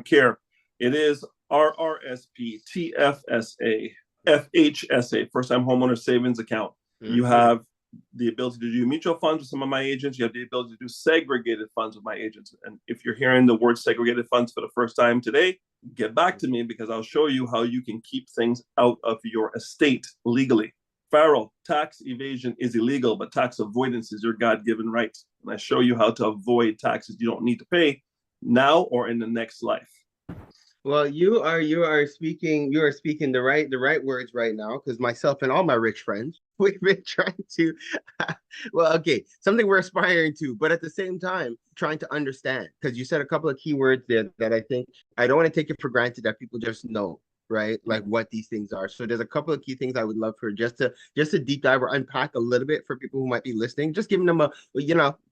care, it is RRSP, TFSA, FHSA, first-time homeowner savings account. You have the ability to do mutual funds with some of my agents. You have the ability to do segregated funds with my agents. And if you're hearing the word segregated funds for the first time today, get back to me because I'll show you how you can keep things out of your estate legally. Farrell, tax evasion is illegal, but tax avoidance is your God-given right. And I show you how to avoid taxes you don't need to pay now or in the next life. Well, you are speaking the right words right now, because myself and all my rich friends, we've been trying to well, okay, something we're aspiring to, but at the same time trying to understand, because you said a couple of key words there that I think I don't want to take it for granted that people just know, right? Like what these things are. So there's a couple of key things I would love for just to deep dive or unpack a little bit for people who might be listening, just giving them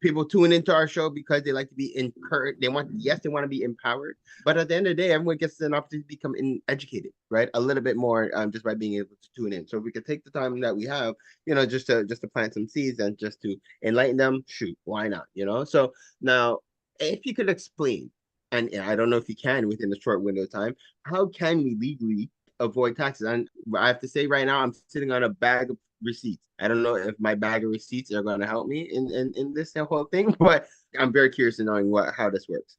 people tune into our show because they like to be encouraged. They want to be empowered, but at the end of the day, everyone gets an opportunity to become educated, right? A little bit more, just by being able to tune in. So if we could take the time that we have, just to plant some seeds and just to enlighten them, shoot, why not? So now, if you could explain, and I don't know if you can within a short window of time, how can we legally avoid taxes? And I have to say right now, I'm sitting on a bag of receipts. I don't know if my bag of receipts are going to help me in this whole thing, but I'm very curious in knowing how this works.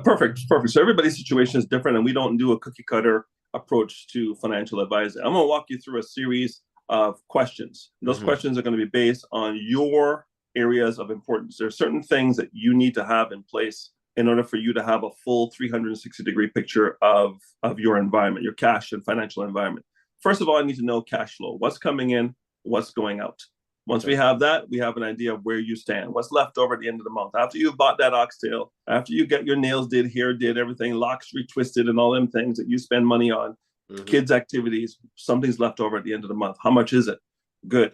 Perfect. So everybody's situation is different, and we don't do a cookie cutter approach to financial advising. I'm going to walk you through a series of questions. Those questions are going to be based on your areas of importance. There are certain things that you need to have in place in order for you to have a full 360-degree picture of your environment, your cash and financial environment. First of all, I need to know cash flow. What's coming in, what's going out. Once we have that, we have an idea of where you stand, what's left over at the end of the month. After you've bought that oxtail, after you get your nails did, hair did, everything, locks retwisted, and all them things that you spend money on, kids' activities, something's left over at the end of the month. How much is it? Good.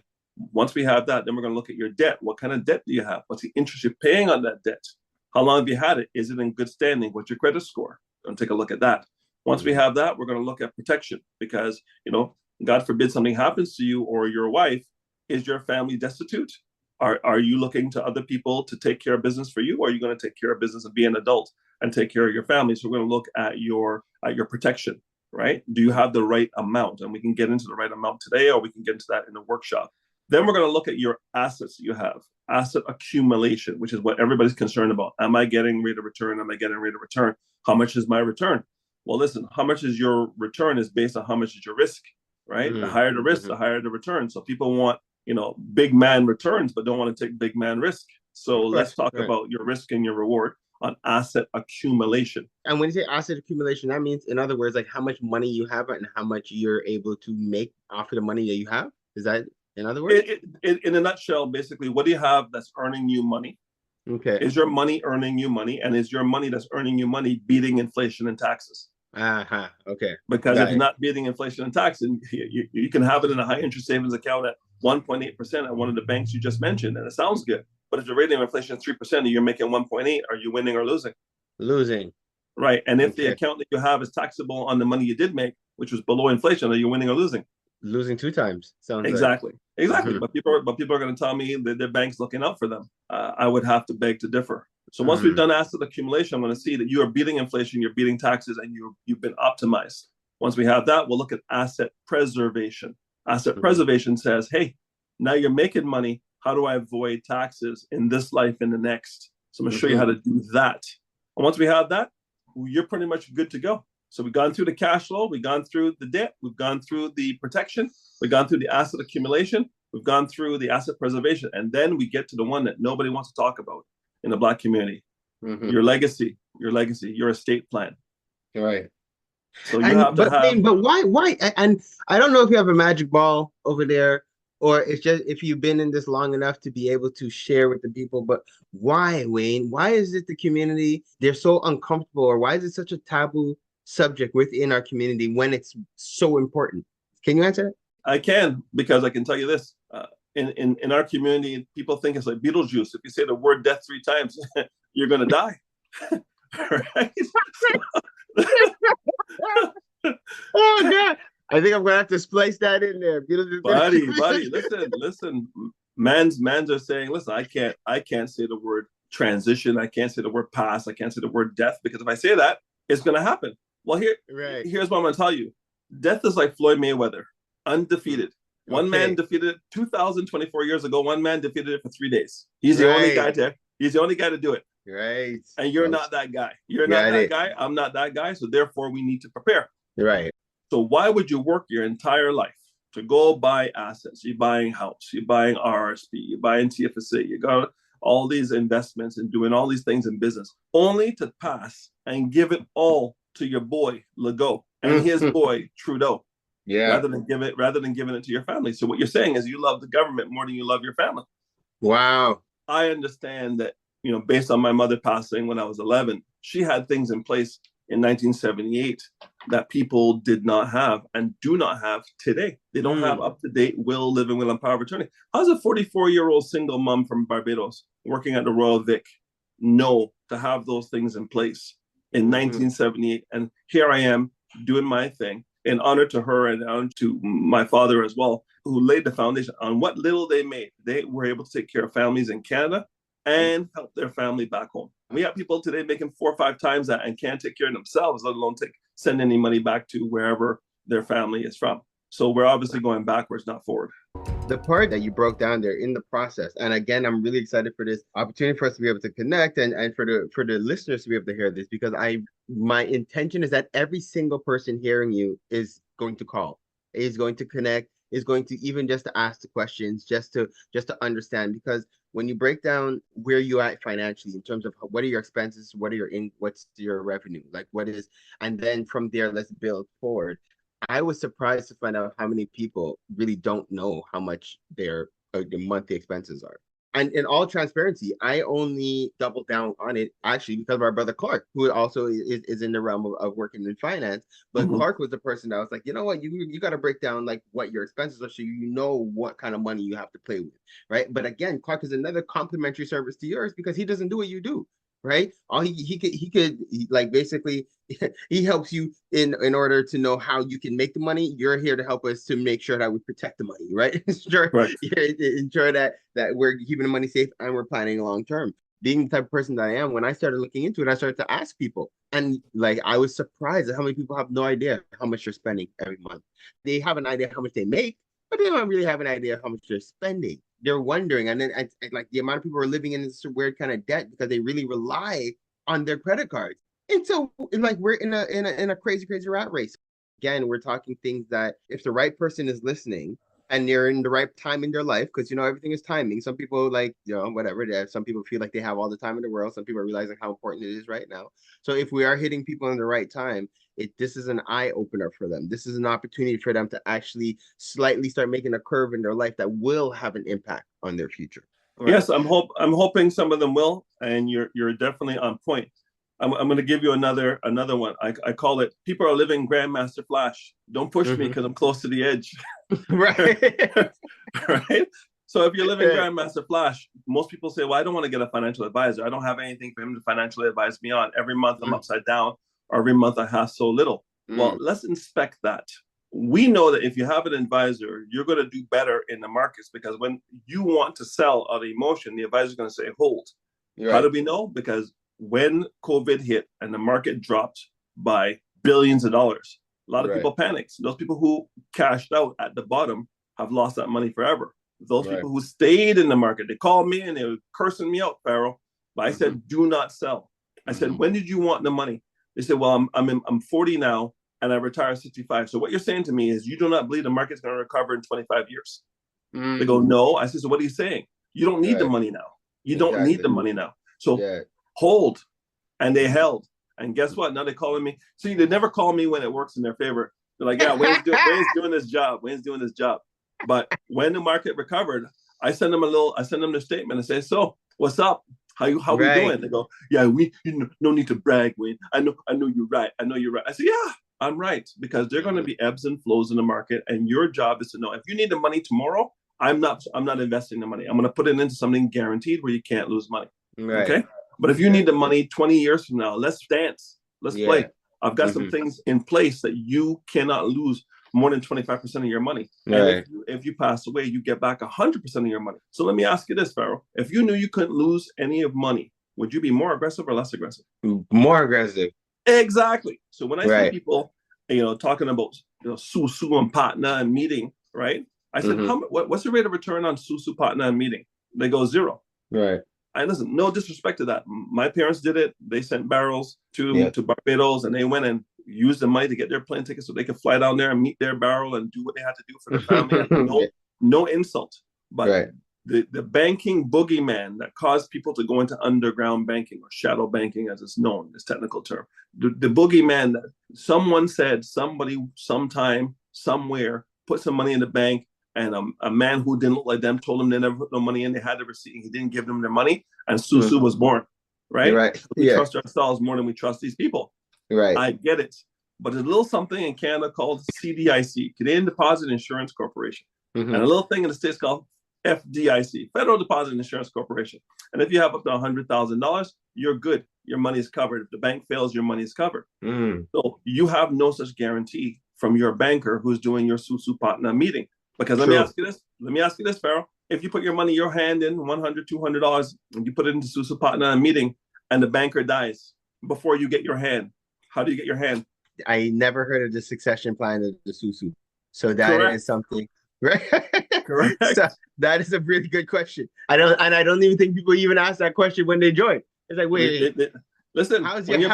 Once we have that, then we're going to look at your debt. What kind of debt do you have? What's the interest you're paying on that debt? How long have you had it? Is it in good standing? What's your credit score? We're going to take a look at that. Once we have that, we're going to look at protection because, God forbid something happens to you or your wife. Is your family destitute? Are you looking to other people to take care of business for you, or are you going to take care of business and be an adult and take care of your family? So we're going to look at your protection, right? Do you have the right amount? And we can get into the right amount today, or we can get into that in the workshop. Then we're going to look at your assets that you have, asset accumulation, which is what everybody's concerned about. Am I getting rate of return? Am I getting rate of return? How much is my return? Well, listen, how much is your return is based on how much is your risk, right? The higher the risk, the higher the return. So people want big man returns, but don't want to take big man risk. So let's talk about your risk and your reward on asset accumulation. And when you say asset accumulation, that means, in other words, like how much money you have and how much you're able to make off of the money that you have. Is that, in other words? In a nutshell, basically, what do you have that's earning you money? Okay. Is your money earning you money? And is your money that's earning you money beating inflation and taxes? Okay. Because if it's not beating inflation and taxes, you can have it in a high interest savings account at 1.8% at one of the banks you just mentioned, and it sounds good. But if the rate of inflation is 3% and you're making 1.8, are you winning or losing? Losing. Right. And if the account that you have is taxable on the money you did make, which was below inflation, are you winning or losing? Losing 2 times. Sounds exactly. But people are going to tell me that their bank's looking out for them. I would have to beg to differ. So once we've done asset accumulation, I'm going to see that you are beating inflation, you're beating taxes, and you've been optimized. Once we have that, we'll look at asset preservation. Asset preservation says, hey, now you're making money. How do I avoid taxes in this life and the next? So I'm going to show you how to do that. And once we have that, you're pretty much good to go. So we've gone through the cash flow, we've gone through the debt, we've gone through the protection, we've gone through the asset accumulation, we've gone through the asset preservation, and then we get to the one that nobody wants to talk about in the Black community. Your legacy, your estate plan. Right. So you have to have. But why? And I don't know if you have a magic ball over there, or it's just if you've been in this long enough to be able to share with the people. But why, Wayne? Why is it the community, they're so uncomfortable, or why is it such a taboo subject within our community when it's so important? Can you answer that? I can, because I can tell you this. In our community, people think it's like Beetlejuice. If you say the word death 3 times, you're going to die. Right? Oh, God. I think I'm going to have to splice that in there. Buddy, listen. Mans are saying, listen, I can't say the word transition. I can't say the word pass. I can't say the word death, because if I say that, it's going to happen. Well, here's what I'm going to tell you. Death is like Floyd Mayweather, undefeated. One man defeated it 2,024 years ago. One man defeated it for 3 days. He's the only guy to do it. Right. And you're not that guy. You're not that guy. I'm not that guy. So therefore, we need to prepare. Right. So why would you work your entire life to go buy assets? You're buying house. You're buying RSP. You're buying TFSA. You got all these investments and doing all these things in business, only to pass and give it all to your boy Legault and his boy Trudeau, Yeah. rather than giving it to your family. So what you're saying is you love the government more than you love your family. Wow. I understand that, based on my mother passing when I was 11, she had things in place in 1978 that people did not have and do not have today. They don't have up-to-date will, living will, and power of attorney. How's a 44-year-old single mom from Barbados working at the Royal Vic know to have those things in place in 1978? And here I am doing my thing in honor to her and honor to my father as well, who laid the foundation on what little they made. They were able to take care of families in Canada and help their family back home. We have people today making 4 or 5 times that and can't take care of themselves, let alone send any money back to wherever their family is from. So we're obviously going backwards, not forward. The part that you broke down there in the process, and again, I'm really excited for this opportunity for us to be able to connect and for the listeners to be able to hear this, because my intention is that every single person hearing you is going to call, is going to connect, is going to even just to ask the questions, just to understand. Because when you break down where you at financially in terms of what are your expenses, what's your revenue, like what is, and then from there, let's build forward. I was surprised to find out how many people really don't know how much their monthly expenses are. And in all transparency, I only doubled down on it actually because of our brother Clark, who also is in the realm of working in finance. But Clark was the person that was like, you know what, you got to break down like what your expenses are so you know what kind of money you have to play with, right? But again, Clark is another complimentary service to yours because he doesn't do what you do. Right? All he could like basically he helps you in order to know how you can make the money. You're here to help us to make sure that we protect the money, right? ensure that we're keeping the money safe and we're planning long term. Being the type of person that I am, when I started looking into it, I started to ask people, and like I was surprised at how many people have no idea how much they're spending every month. They have an idea how much they make, but they don't really have an idea of how much they're spending. They're wondering, and then like the amount of people are living in this weird kind of debt because they really rely on their credit cards. And so like we're in a crazy rat race. Again, we're talking things that if the right person is listening and they're in the right time in their life, because everything is timing. Some people like whatever. Some people feel like they have all the time in the world. Some people are realizing how important it is right now. So if we are hitting people in the right time, this is an eye opener for them. This is an opportunity for them to actually slightly start making a curve in their life that will have an impact on their future. Right? Yes, I'm hoping some of them will, and you're definitely on point. I'm going to give you another one. I call it people are living Grandmaster Flash. Don't push me because I'm close to the edge. Right. Right. So if you're living Grandmaster Flash, most people say, well, I don't want to get a financial advisor. I don't have anything for him to financially advise me on. Every month I'm upside down, or every month I have so little. Well, let's inspect that. We know that if you have an advisor, you're going to do better in the markets, because when you want to sell out of emotion, the advisor is going to say, hold. Right. How do we know? Because when COVID hit and the market dropped by billions of dollars, a lot of people panicked. Those people who cashed out at the bottom have lost that money forever. Those people who stayed in the market, they called me and they were cursing me out, Pharaoh. But I said, do not sell. I said, when did you want the money? They said, well, I'm 40 now and I retire at 65. So what you're saying to me is you do not believe the market's going to recover in 25 years. They go, no. I said, so what are you saying? You don't need the money now. You don't need the money now. So hold. And they held. And guess what? Now they're calling me. See, they never call me when it works in their favor. They're like, yeah, Wayne's doing this job. Wayne's doing this job. But when the market recovered, I send them the statement and say, so what's up? How we doing? They go, yeah, no need to brag, Wayne. I know you're right. I know you're right. I say, yeah, I'm right, because there are going to be ebbs and flows in the market, and your job is to know if you need the money tomorrow. I'm not investing the money. I'm going to put it into something guaranteed where you can't lose money. Right. Okay. But if you need the money 20 years from now, let's dance. Let's play. I've got some things in place that you cannot lose more than 25% of your money. Right. And if you pass away, you get back 100% of your money. So let me ask you this, Pharaoh. If you knew you couldn't lose any of money, would you be more aggressive or less aggressive? More aggressive. Exactly. So when I see people, talking about Susu and Patna and meeting, right? I said, what's the rate of return on Susu, Patna and meeting? They go 0. Right. And listen, no disrespect to that. My parents did it. They sent barrels to Barbados, and they went and used the money to get their plane tickets so they could fly down there and meet their barrel and do what they had to do for their family. No insult. But the banking boogeyman that caused people to go into underground banking or shadow banking, as it's known, this technical term. The boogeyman that someone said, somebody, sometime, somewhere, put some money in the bank, and a man who didn't look like them told them they never put no money in. They had the receipt. He didn't give them their money, and Susu was born. Right? You're right. We Yeah. trust ourselves more than we trust these people. Right. I get it. But there's a little something in Canada called CDIC, Canadian Deposit Insurance Corporation, and a little thing in the States called FDIC, Federal Deposit Insurance Corporation. And if you have up to $100,000, you're good. Your money is covered. If the bank fails, your money is covered. So you have no such guarantee from your banker who's doing your Susu Partner meeting. Because let me ask you this, Pharaoh. If you put your money, your hand in $100, $200, and you put it into Susu Partner meeting, and the banker dies before you get your hand, how do you get your hand? I never heard of the succession plan of the Susu. So that is something, right? Correct. So that is a really good question. I don't even think people even ask that question when they join. It's like, wait, listen, how's your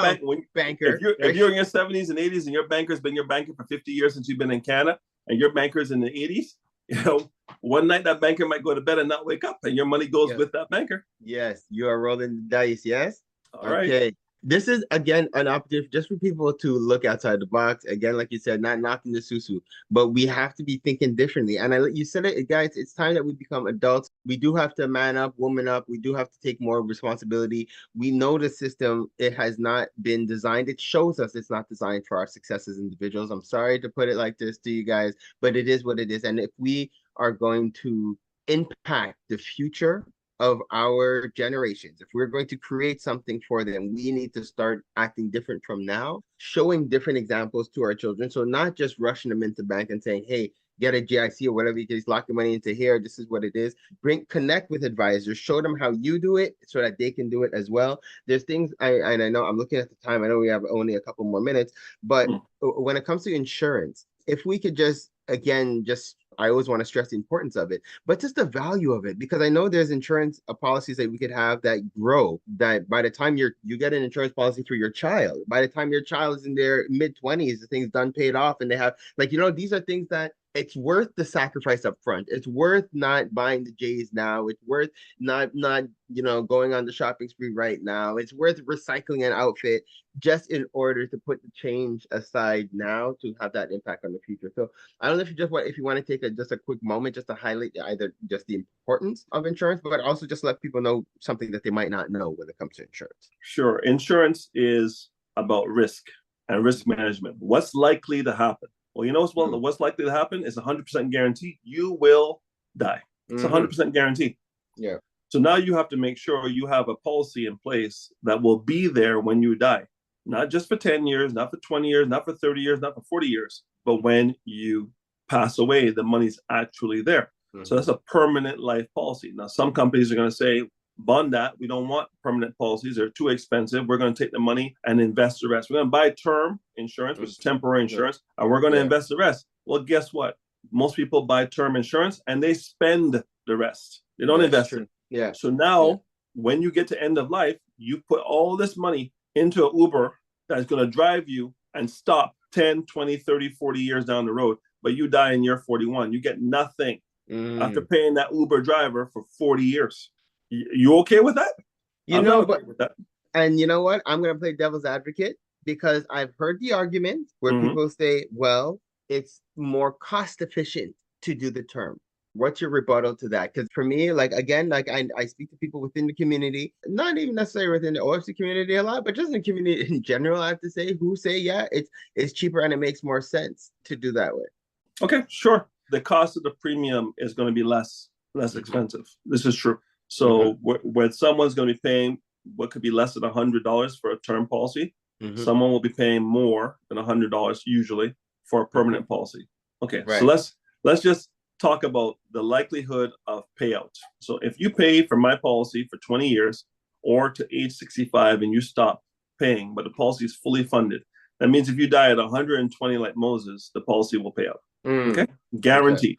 banker? If you're in your 70s and 80s and your banker's been your banker for 50 years since you've been in Canada, and your banker's in the 80s, one night that banker might go to bed and not wake up, and your money goes with that banker. Yes, you are rolling the dice. Yes. All right. Okay. This is, again, an opportunity just for people to look outside the box. Again, like you said, not knocking the Susu, but we have to be thinking differently. And you said it, guys, it's time that we become adults. We do have to man up, woman up. We do have to take more responsibility. We know the system, it has not been designed. It shows us it's not designed for our success as individuals. I'm sorry to put it like this to you guys, but it is what it is. And if we are going to impact the future of our generations, if we're going to create something for them, we need to start acting different from now, showing different examples to our children. So not just rushing them into bank and saying, hey, get a GIC or whatever, you can just lock your money into here. This is what it is. Connect with advisors, show them how you do it so that they can do it as well. There's things, and I know I'm looking at the time, I know we have only a couple more minutes, but when it comes to insurance, if we could I always want to stress the importance of it, but just the value of it, because I know there's insurance policies that we could have that grow, that by the time you get an insurance policy for your child, by the time your child is in their mid-20s, the thing's done, paid off, and they have, these are things that it's worth the sacrifice up front. It's worth not buying the J's now. It's worth not going on the shopping spree right now. It's worth recycling an outfit just in order to put the change aside now to have that impact on the future. So I don't know if you want to take just a quick moment just to highlight either just the importance of insurance, but also just let people know something that they might not know when it comes to insurance. Sure. Insurance is about risk and risk management. What's likely to happen? Well, what's likely to happen is 100% guarantee you will die. It's 100% guarantee. Yeah. So now you have to make sure you have a policy in place that will be there when you die. Not just for 10 years, not for 20 years, not for 30 years, not for 40 years, but when you pass away, the money's actually there. So that's a permanent life policy. Now, some companies are going to say, bond that. We don't want permanent policies. They're too expensive. We're going to take the money and invest the rest. We're going to buy term insurance, which is temporary insurance, and we're going to invest the rest. Well, guess what? Most people buy term insurance and they spend the rest. They don't invest it. Yeah. So now when you get to end of life, you put all this money into an Uber that's going to drive you and stop 10, 20, 30, 40 years down the road. But you die in year 41. You get nothing after paying that Uber driver for 40 years. You okay with that? I'm not okay with that. And you know what? I'm going to play devil's advocate because I've heard the argument where people say, well, it's more cost efficient to do the term. What's your rebuttal to that? Because for me, I speak to people within the community, not even necessarily within the OFC community a lot, but just in the community in general, I have to say, who say, it's cheaper and it makes more sense to do that way. Okay, sure. The cost of the premium is going to be less expensive. This is true. So where someone's going to be paying what could be less than $100 for a term policy, someone will be paying more than $100 usually for a permanent policy. Okay, so let's just talk about the likelihood of payout. So if you pay for my policy for 20 years or to age 65 and you stop paying, but the policy is fully funded, that means if you die at 120 like Moses, the policy will pay out. Okay, guaranteed.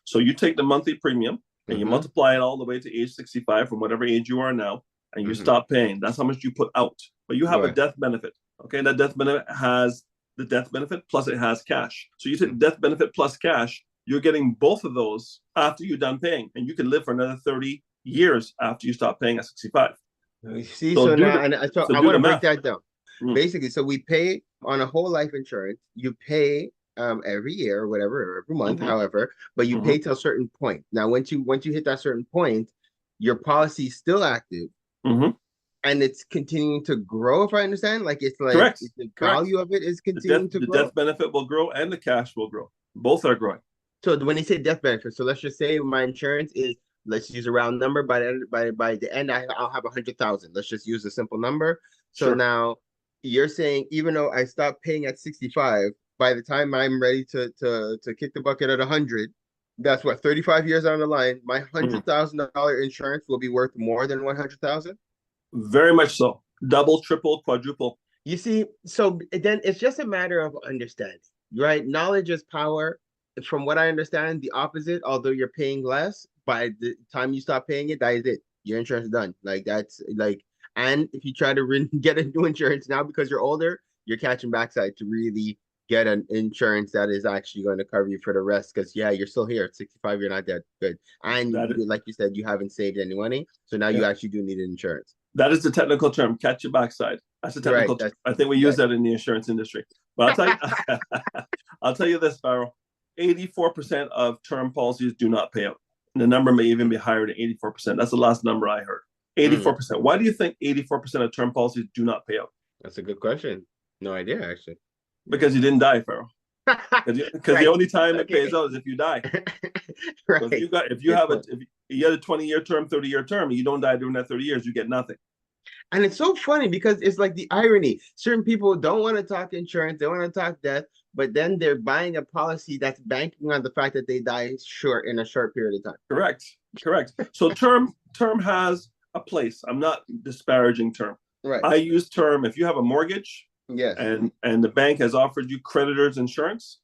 So you take the monthly premium and you multiply it all the way to age 65 from whatever age you are now, and you stop paying. That's how much you put out. But you have a death benefit. Okay, that death benefit has the death benefit plus it has cash. So you take death benefit plus cash, you're getting both of those after you're done paying, and you can live for another 30 years after you stop paying at 65. See, so now, I want to break that down. Basically, so we pay on a whole life insurance. You pay every year or whatever, or every month, however, but you pay to a certain point. Now, once you hit that certain point, your policy is still active, and it's continuing to grow. If I understand, like it's like Correct. The value of it is continuing to grow. The death benefit will grow, and the cash will grow. Both are growing. So when you say death benefit, so let's just say my insurance is, let's use a round number. By the end, I'll have 100,000. Let's just use a simple number. So now you're saying, even though I stop paying at 65, by the time I'm ready to kick the bucket at 100, that's what, 35 years down the line, my $100,000 insurance will be worth more than 100,000. Very much so. Double, triple, quadruple. You see, so then it's just a matter of understanding, right? Knowledge is power. From what I understand, the opposite, although you're paying less, by the time you stop paying it, that is it. Your insurance is done. Like that's like, and if you try to get a new insurance now because you're older, you're catching backside to really get an insurance that is actually going to cover you for the rest. Because you're still here at 65, you're not that good. And like you said, you haven't saved any money. So now you actually do need an insurance. That is the technical term, catch your backside. That's the technical term. I think we use that in the insurance industry. But I'll tell you this, Farrell. 84% of term policies do not pay out. And the number may even be higher than 84%. That's the last number I heard. 84%. Why do you think 84% of term policies do not pay out? That's a good question. No idea, actually. Because you didn't die, Farrell. Because the only time it pays out is if you die. If you had a 20-year term, 30-year term, and you don't die during that 30 years, you get nothing. And it's so funny because it's like the irony. Certain people don't want to talk insurance, they want to talk death, but then they're buying a policy that's banking on the fact that they die in a short period of time. Correct. So term has a place. I'm not disparaging term. Right. I use term if you have a mortgage. Yes. And the bank has offered you creditor's insurance,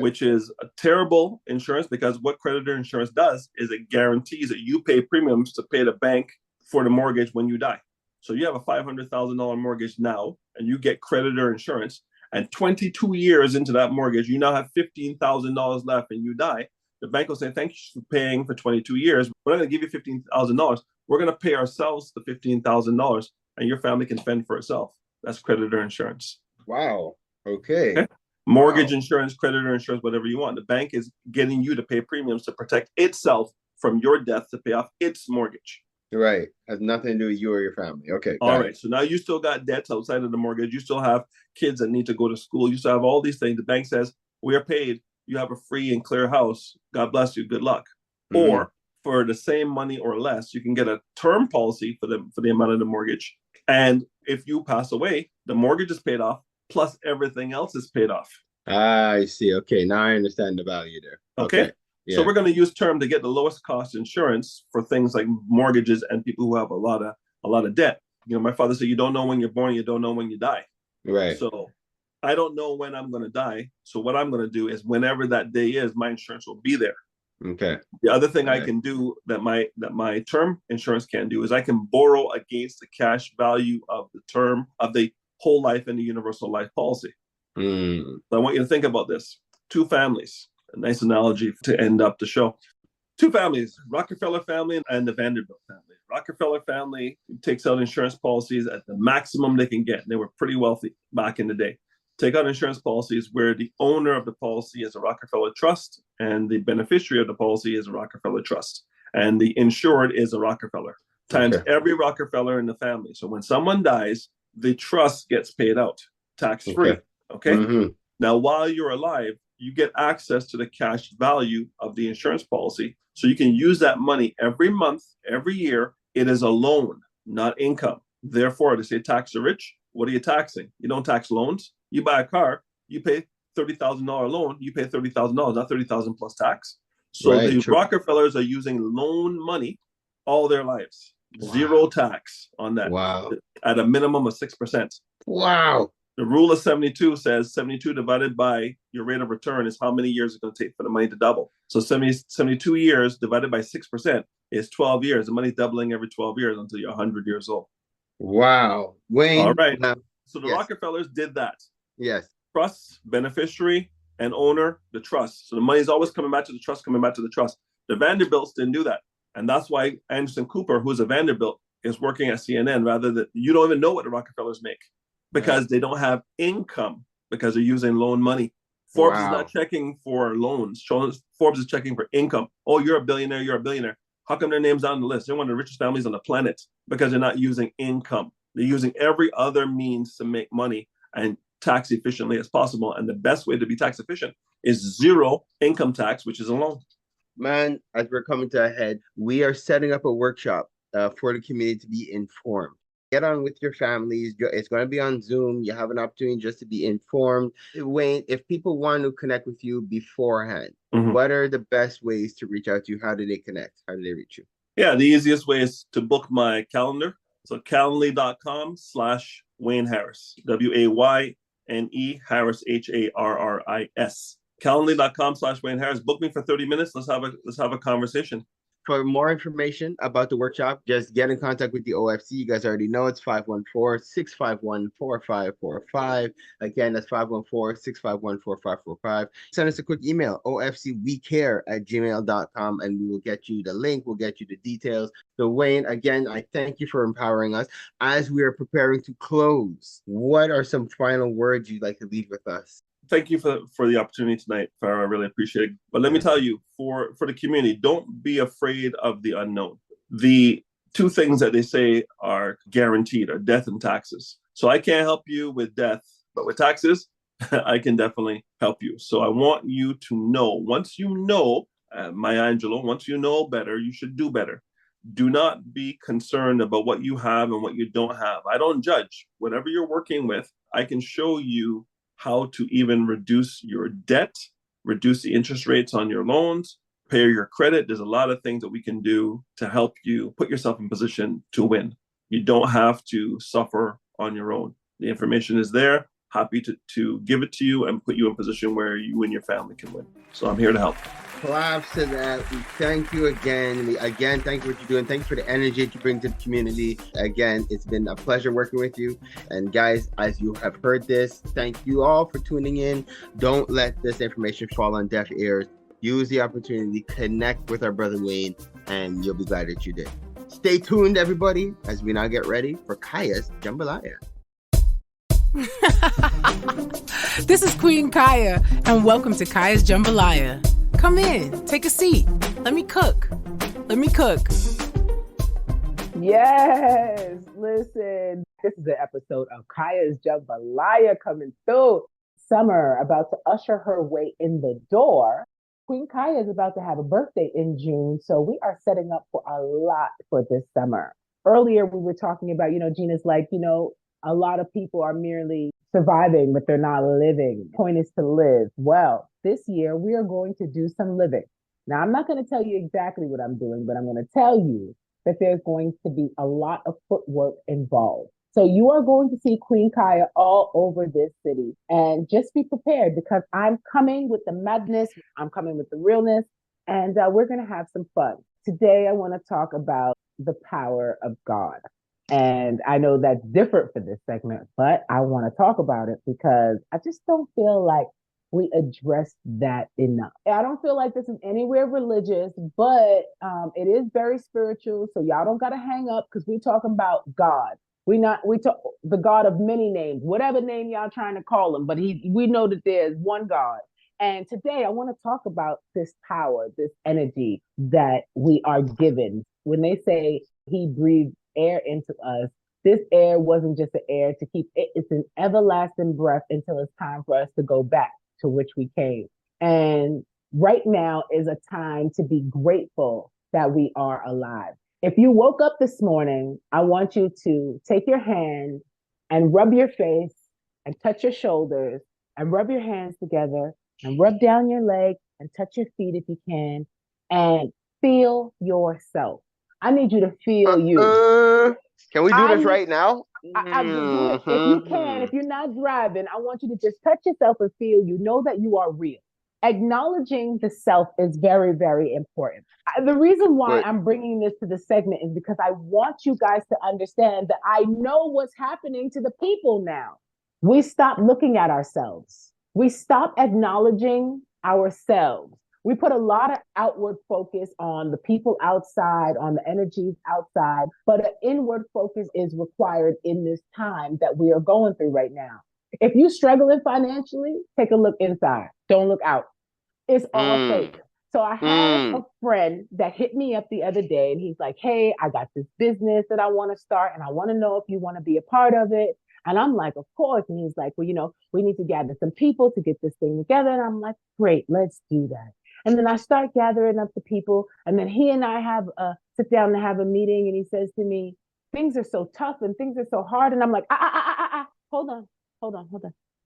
which is a terrible insurance because what creditor insurance does is it guarantees that you pay premiums to pay the bank for the mortgage when you die. So you have a $500,000 mortgage now, and you get creditor insurance. And 22 years into that mortgage, you now have $15,000 left, and you die. The bank will say, "Thank you for paying for 22 years. We're not going to give you $15,000. We're going to pay ourselves the $15,000, and your family can fend for itself." That's creditor insurance. Wow. Okay. Mortgage insurance, creditor insurance, whatever you want. The bank is getting you to pay premiums to protect itself from your death to pay off its mortgage. Right. Has nothing to do with you or your family. Okay. All right. So now you still got debts outside of the mortgage. You still have kids that need to go to school. You still have all these things. The bank says, "We are paid. You have a free and clear house. God bless you. Good luck." Or for the same money or less, you can get a term policy for the amount of the mortgage. And if you pass away, the mortgage is paid off, plus everything else is paid off. I see. Okay. Now I understand the value there. Okay. Yeah. So we're going to use term to get the lowest cost insurance for things like mortgages and people who have a lot of debt. You know, my father said, "You don't know when you're born, you don't know when you die." Right. So I don't know when I'm going to die. So what I'm going to do is whenever that day is, my insurance will be there. Okay. The other thing I can do that my term insurance can do is I can borrow against the cash value of the term of the whole life and the universal life policy. So I want you to think about this. Two families. A nice analogy to end up the show. Two families, Rockefeller family and the Vanderbilt family. Rockefeller family takes out insurance policies at the maximum they can get. They were pretty wealthy back in the day. Take out insurance policies where the owner of the policy is a Rockefeller trust and the beneficiary of the policy is a Rockefeller trust. And the insured is a Rockefeller times every Rockefeller in the family. So when someone dies, the trust gets paid out tax-free. Okay. Now, while you're alive, you get access to the cash value of the insurance policy. So you can use that money every month, every year. It is a loan, not income. Therefore, they say tax the rich. What are you taxing? You don't tax loans. You buy a car, you pay $30,000 loan, you pay $30,000, not $30,000 plus tax. So the Rockefellers are using loan money all their lives. Zero tax on that. Wow. At a minimum of 6%. Wow. The rule of 72 says 72 divided by your rate of return is how many years it's going to take for the money to double. So 72 years divided by 6% is 12 years. The money's doubling every 12 years until you're 100 years old. Wow. Wayne. All right. So the Rockefellers did that. Yes. Trust, beneficiary, and owner, the trust. So the money is always coming back to the trust, coming back to the trust. The Vanderbilts didn't do that. And that's why Anderson Cooper, who's a Vanderbilt, is working at CNN rather than, you don't even know what the Rockefellers make because they don't have income because they're using loan money. Forbes is not checking for loans. Forbes is checking for income. Oh, you're a billionaire, you're a billionaire. How come their name's on the list? They're one of the richest families on the planet because they're not using income. They're using every other means to make money and tax efficiently as possible. And the best way to be tax efficient is zero income tax, which is a loan. Man, as we're coming to a head, we are setting up a workshop for the community to be informed. Get on with your families. It's going to be on Zoom. You have an opportunity just to be informed. Wayne, if people want to connect with you beforehand, what are the best ways to reach out to you? How do they connect? How do they reach you? Yeah, the easiest way is to book my calendar. So calendly.com/Wayne Harris, WAYNE Harris, HARRIS. Calendly.com/Wayne Harris. Book me for 30 minutes. Let's have a conversation. For more information about the workshop, just get in contact with the OFC. You guys already know it's 514-651-4545. Again, that's 514-651-4545. Send us a quick email, ofcwecare@gmail.com, and we will get you the link. We'll get you the details. So Wayne, again, I thank you for empowering us. As we are preparing to close, what are some final words you'd like to leave with us? Thank you for the opportunity tonight, Farah. I really appreciate it. But let me tell you, for the community, don't be afraid of the unknown. The two things that they say are guaranteed are death and taxes. So I can't help you with death, but with taxes, I can definitely help you. So I want you to know, once you know, Maya Angelou, once you know better, you should do better. Do not be concerned about what you have and what you don't have. I don't judge. Whatever you're working with, I can show you how to even reduce your debt, reduce the interest rates on your loans, pay your credit. There's a lot of things that we can do to help you put yourself in position to win. You don't have to suffer on your own. The information is there. Happy to give it to you and put you in a position where you and your family can win. So I'm here to help. Claps to that. We thank you again. Thank you for what you're doing. Thank you for the energy that you bring to the community. Again, it's been a pleasure working with you. And guys, as you have heard this, thank you all for tuning in. Don't let this information fall on deaf ears. Use the opportunity, connect with our brother Wayne, and you'll be glad that you did. Stay tuned, everybody, as we now get ready for Kaya's Jambalaya. This is Queen Kaya, and welcome to Kaya's Jambalaya. Come in, take a seat. Let me cook. Yes, listen. This is an episode of Kaya's Jambalaya coming through. Summer about to usher her way in the door. Queen Kaya is about to have a birthday in June, so we are setting up for a lot for this summer. Earlier, we were talking about, Gina's like, a lot of people are merely surviving, but they're not living. The point is to live. Well, this year we are going to do some living. Now, I'm not going to tell you exactly what I'm doing, but I'm going to tell you that there's going to be a lot of footwork involved. So you are going to see Queen Kaya all over this city, and just be prepared because I'm coming with the madness. I'm coming with the realness, and we're going to have some fun. Today, I want to talk about the power of God. And I know that's different for this segment, but I want to talk about it because I just don't feel like we address that enough. I don't feel like this is anywhere religious, but it is very spiritual. So y'all don't got to hang up because we're talking about God. We talk the God of many names, whatever name y'all trying to call him, but we know that there's one God. And today I want to talk about this power, this energy that we are given. When they say he breathed air into us, this air wasn't just an air to keep it, it's an everlasting breath until it's time for us to go back to which we came. And right now is a time to be grateful that we are alive. If you woke up this morning, I want you to take your hand and rub your face and touch your shoulders and rub your hands together and rub down your leg and touch your feet if you can and feel yourself. I need you to feel you. Can we do this right now? I do it. If you can, if you're not driving, I want you to just touch yourself and feel you. Know that you are real. Acknowledging the self is very, very important. The reason why I'm bringing this to the segment is because I want you guys to understand that I know what's happening to the people now. We stop looking at ourselves. We stop acknowledging ourselves. We put a lot of outward focus on the people outside, on the energies outside, but an inward focus is required in this time that we are going through right now. If you're struggling financially, take a look inside. Don't look out. It's all fake. So I had a friend that hit me up the other day and he's like, hey, I got this business that I want to start and I want to know if you want to be a part of it. And I'm like, of course. And he's like, well, we need to gather some people to get this thing together. And I'm like, great, let's do that. And then I start gathering up the people. And then he and I sit down to have a meeting. And he says to me, things are so tough and things are so hard. And I'm like, hold on.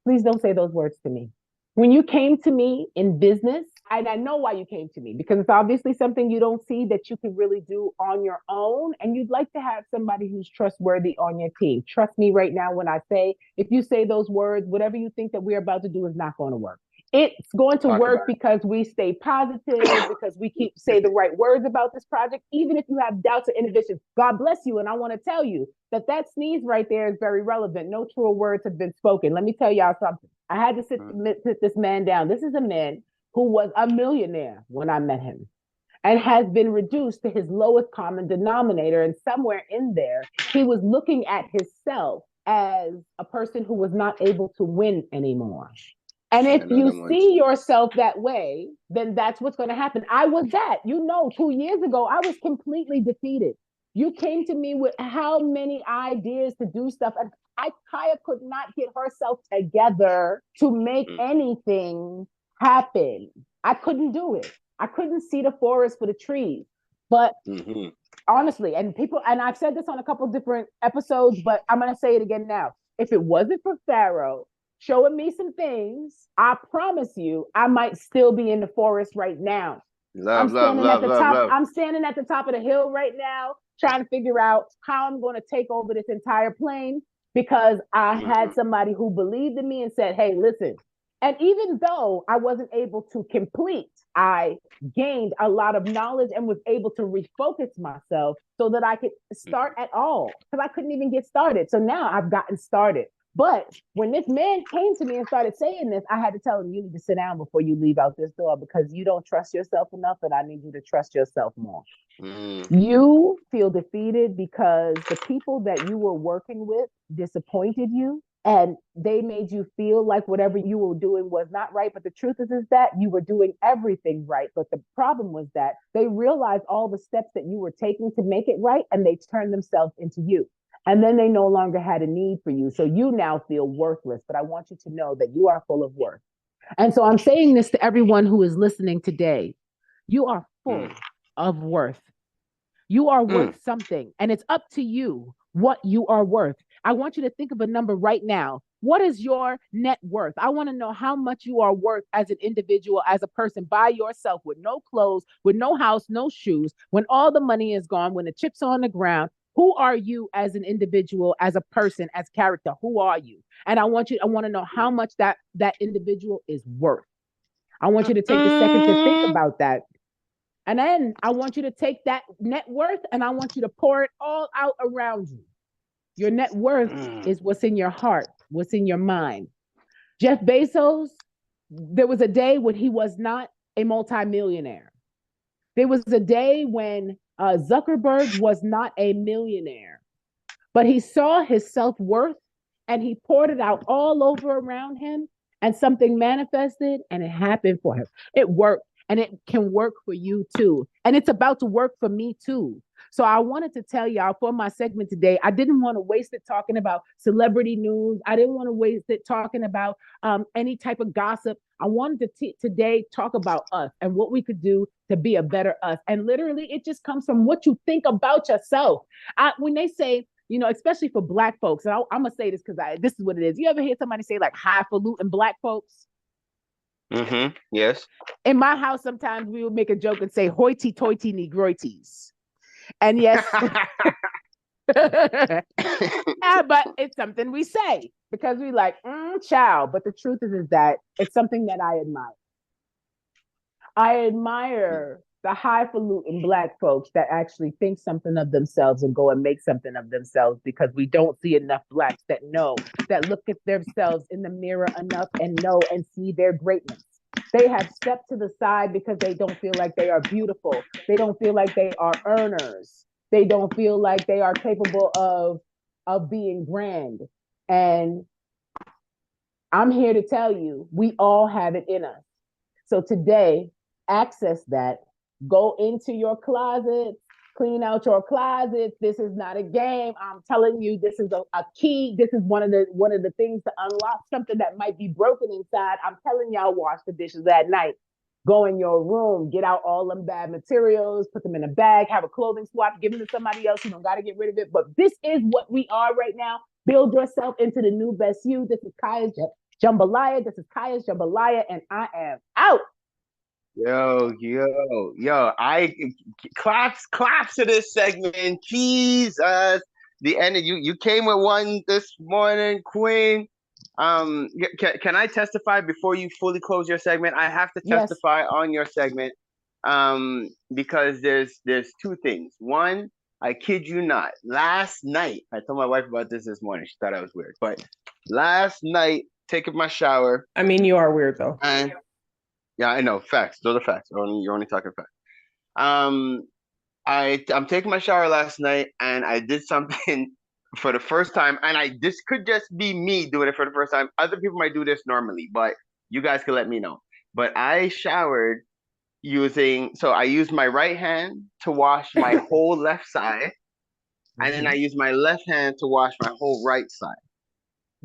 Please don't say those words to me. When you came to me in business, and I know why you came to me, because it's obviously something you don't see that you can really do on your own. And you'd like to have somebody who's trustworthy on your team. Trust me right now when I say, if you say those words, whatever you think that we're about to do is not going to work. It's going to work because we stay positive, because we say the right words about this project, even if you have doubts or inhibitions. God bless you. And I want to tell you that sneeze right there is very relevant. No truer words have been spoken. Let me tell y'all something. I had to sit this man down. This is a man who was a millionaire when I met him and has been reduced to his lowest common denominator. And somewhere in there, he was looking at himself as a person who was not able to win anymore. And if you see yourself that way, then that's what's going to happen. I was that. 2 years ago, I was completely defeated. You came to me with how many ideas to do stuff. And Kaya could not get herself together to make anything happen. I couldn't do it. I couldn't see the forest for the trees. But honestly, and I've said this on a couple different episodes, but I'm going to say it again now. If it wasn't for Pharaoh showing me some things, I promise you, I might still be in the forest right now. I'm standing at the top of the hill right now, trying to figure out how I'm going to take over this entire plane, because I had somebody who believed in me and said, hey, listen. And even though I wasn't able to complete, I gained a lot of knowledge and was able to refocus myself so that I could start at all, because I couldn't even get started. So now I've gotten started. But when this man came to me and started saying this, I had to tell him, you need to sit down before you leave out this door, because you don't trust yourself enough, and I need you to trust yourself more. You feel defeated because the people that you were working with disappointed you, and they made you feel like whatever you were doing was not right. But the truth is that you were doing everything right. But the problem was that they realized all the steps that you were taking to make it right, and they turned themselves into you. And then they no longer had a need for you. So you now feel worthless. But I want you to know that you are full of worth. And so I'm saying this to everyone who is listening today. You are full of worth. You are worth something. And it's up to you what you are worth. I want you to think of a number right now. What is your net worth? I want to know how much you are worth as an individual, as a person, by yourself, with no clothes, with no house, no shoes, when all the money is gone, when the chips are on the ground. Who are you as an individual, as a person, as character? Who are you? And I want to know how much that individual is worth. I want you to take a second to think about that. And then I want you to take that net worth and I want you to pour it all out around you. Your net worth is what's in your heart, what's in your mind. Jeff Bezos, there was a day when he was not a multimillionaire. There was a day when Zuckerberg was not a millionaire, but he saw his self-worth and he poured it out all over around him, and something manifested and it happened for him. It worked, and it can work for you too. And it's about to work for me too. So I wanted to tell y'all for my segment today, I didn't want to waste it talking about celebrity news. I didn't want to waste it talking about any type of gossip. I wanted to today talk about us and what we could do to be a better us. And literally, it just comes from what you think about yourself. When they say, especially for Black folks, and I'm going to say this because this is what it is. You ever hear somebody say like highfalutin Black folks? Yes. In my house, sometimes we would make a joke and say hoity-toity negroities. And yes, but it's something we say because we like, child. But the truth is that it's something that I admire. I admire the highfalutin Black folks that actually think something of themselves and go and make something of themselves, because we don't see enough Blacks that know, that look at themselves in the mirror enough and know and see their greatness. They have stepped to the side because they don't feel like they are beautiful. They don't feel like they are earners. They don't feel like they are capable of being grand. And I'm here to tell you, we all have it in us. So today, access that. Go into your closet, clean out your closet. This is not a game. I'm telling you, this is a key. This is one of the things to unlock something that might be broken inside. I'm telling y'all, wash the dishes at night. Go in your room, get out all them bad materials, put them in a bag, have a clothing swap, give them to somebody else. You don't got to get rid of it. But this is what we are right now. Build yourself into the new best you. This is Kaya's Jambalaya. This is Kaya's Jambalaya, and I am out. Yo, I claps to this segment. Jesus. The end of you came with one this morning, Queen. Can I testify before you fully close your segment? I have to testify on your segment. Because there's two things. One, I kid you not. Last night, I told my wife about this morning. She thought I was weird. But last night, taking my shower. I mean, you are weird though. And yeah, I know. Facts. Those are facts. You're only talking facts. I'm taking my shower last night, and I did something for the first time. And this could just be me doing it for the first time. Other people might do this normally, but you guys can let me know. But I showered I used my right hand to wash my whole left side, and then I used my left hand to wash my whole right side.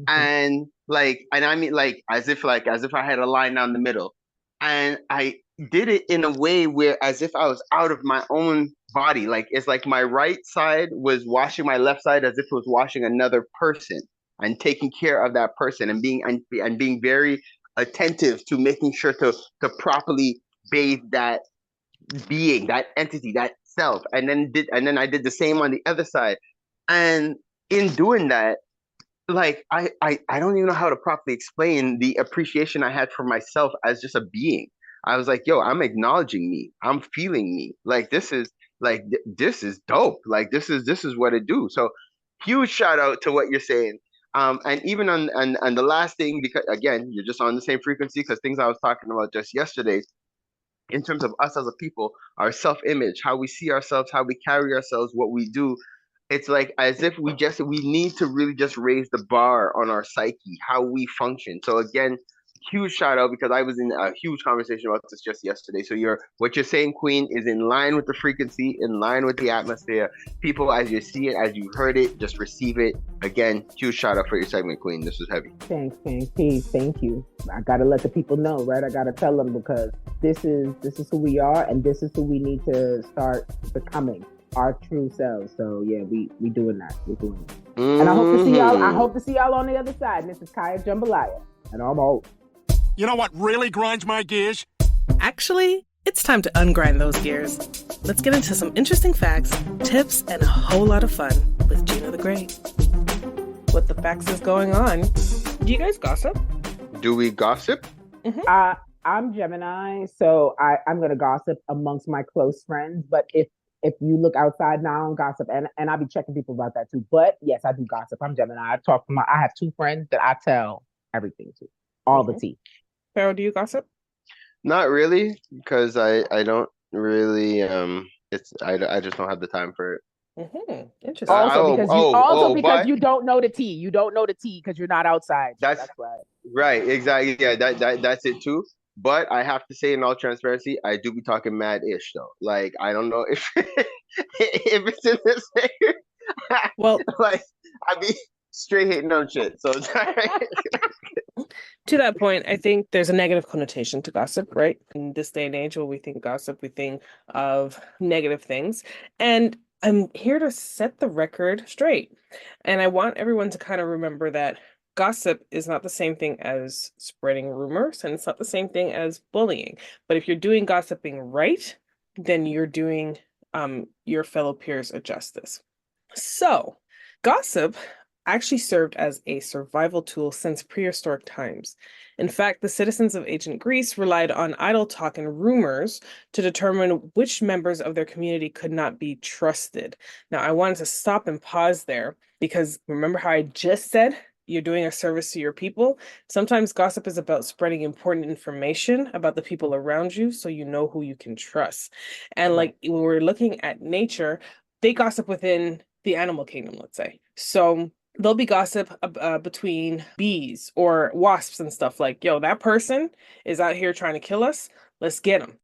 And I mean, as if I had a line down the middle. And I did it in a way where as if I was out of my own body. It's like my right side was washing my left side as if it was washing another person, and taking care of that person, and being very attentive to making sure to properly bathe that being, that entity, that self. And then I did the same on the other side. And in doing that, I don't even know how to properly explain the appreciation I had for myself as just a being. I was like, yo, I'm acknowledging me. I'm feeling me. This is dope. This is what it do. So huge shout out to what you're saying. And even on the last thing, because again, you're just on the same frequency, because things I was talking about just yesterday, in terms of us as a people, our self-image, how we see ourselves, how we carry ourselves, what we do. It's like as if we need to really just raise the bar on our psyche, how we function. So again, huge shout out, because I was in a huge conversation about this just yesterday. So what you're saying, Queen, is in line with the frequency, in line with the atmosphere. People, as you see it, as you heard it, just receive it. Again, huge shout out for your segment, Queen. This was heavy. Thanks, peace. Thank you. I gotta let the people know, right? I gotta tell them, because this is who we are, and this is who we need to start becoming. Our true selves. So yeah, we doing that. We're doing it. And I hope to see y'all on the other side. And this is Kaya's Jambalaya, and I'm out. You know what really grinds my gears? Actually, it's time to ungrind those gears. Let's get into some interesting facts, tips, and a whole lot of fun with Gina the Great. What the facts is going on? Do you guys gossip? Do we gossip? Mm-hmm. I'm Gemini, so I'm gonna gossip amongst my close friends. But if you look outside now, I don't gossip, and I'll be checking people about that too. But yes, I do gossip. I'm Gemini. I have two friends that I tell everything to, all the tea. Pharaoh, do you gossip? Not really, because I don't really I just don't have the time for it. Interesting. Also because you don't know the tea. You don't know the tea because you're not outside. That's why. Right. Exactly. Yeah. That's it too. But I have to say, in all transparency, I do be talking mad-ish though. I don't know if if it's in the same. Well, I be straight hitting on shit. So to that point, I think there's a negative connotation to gossip, right? In this day and age, when we think gossip, we think of negative things. And I'm here to set the record straight. And I want everyone to kind of remember that gossip is not the same thing as spreading rumors, and it's not the same thing as bullying. But if you're doing gossiping right, then you're doing your fellow peers a justice. So gossip actually served as a survival tool since prehistoric times. In fact, the citizens of ancient Greece relied on idle talk and rumors to determine which members of their community could not be trusted. Now, I wanted to stop and pause there because remember how I just said you're doing a service to your people? Sometimes gossip is about spreading important information about the people around you so you know who you can trust. And like when we're looking at nature, they gossip within the animal kingdom, let's say. So there'll be gossip between bees or wasps and stuff like, yo, that person is out here trying to kill us. Let's get them.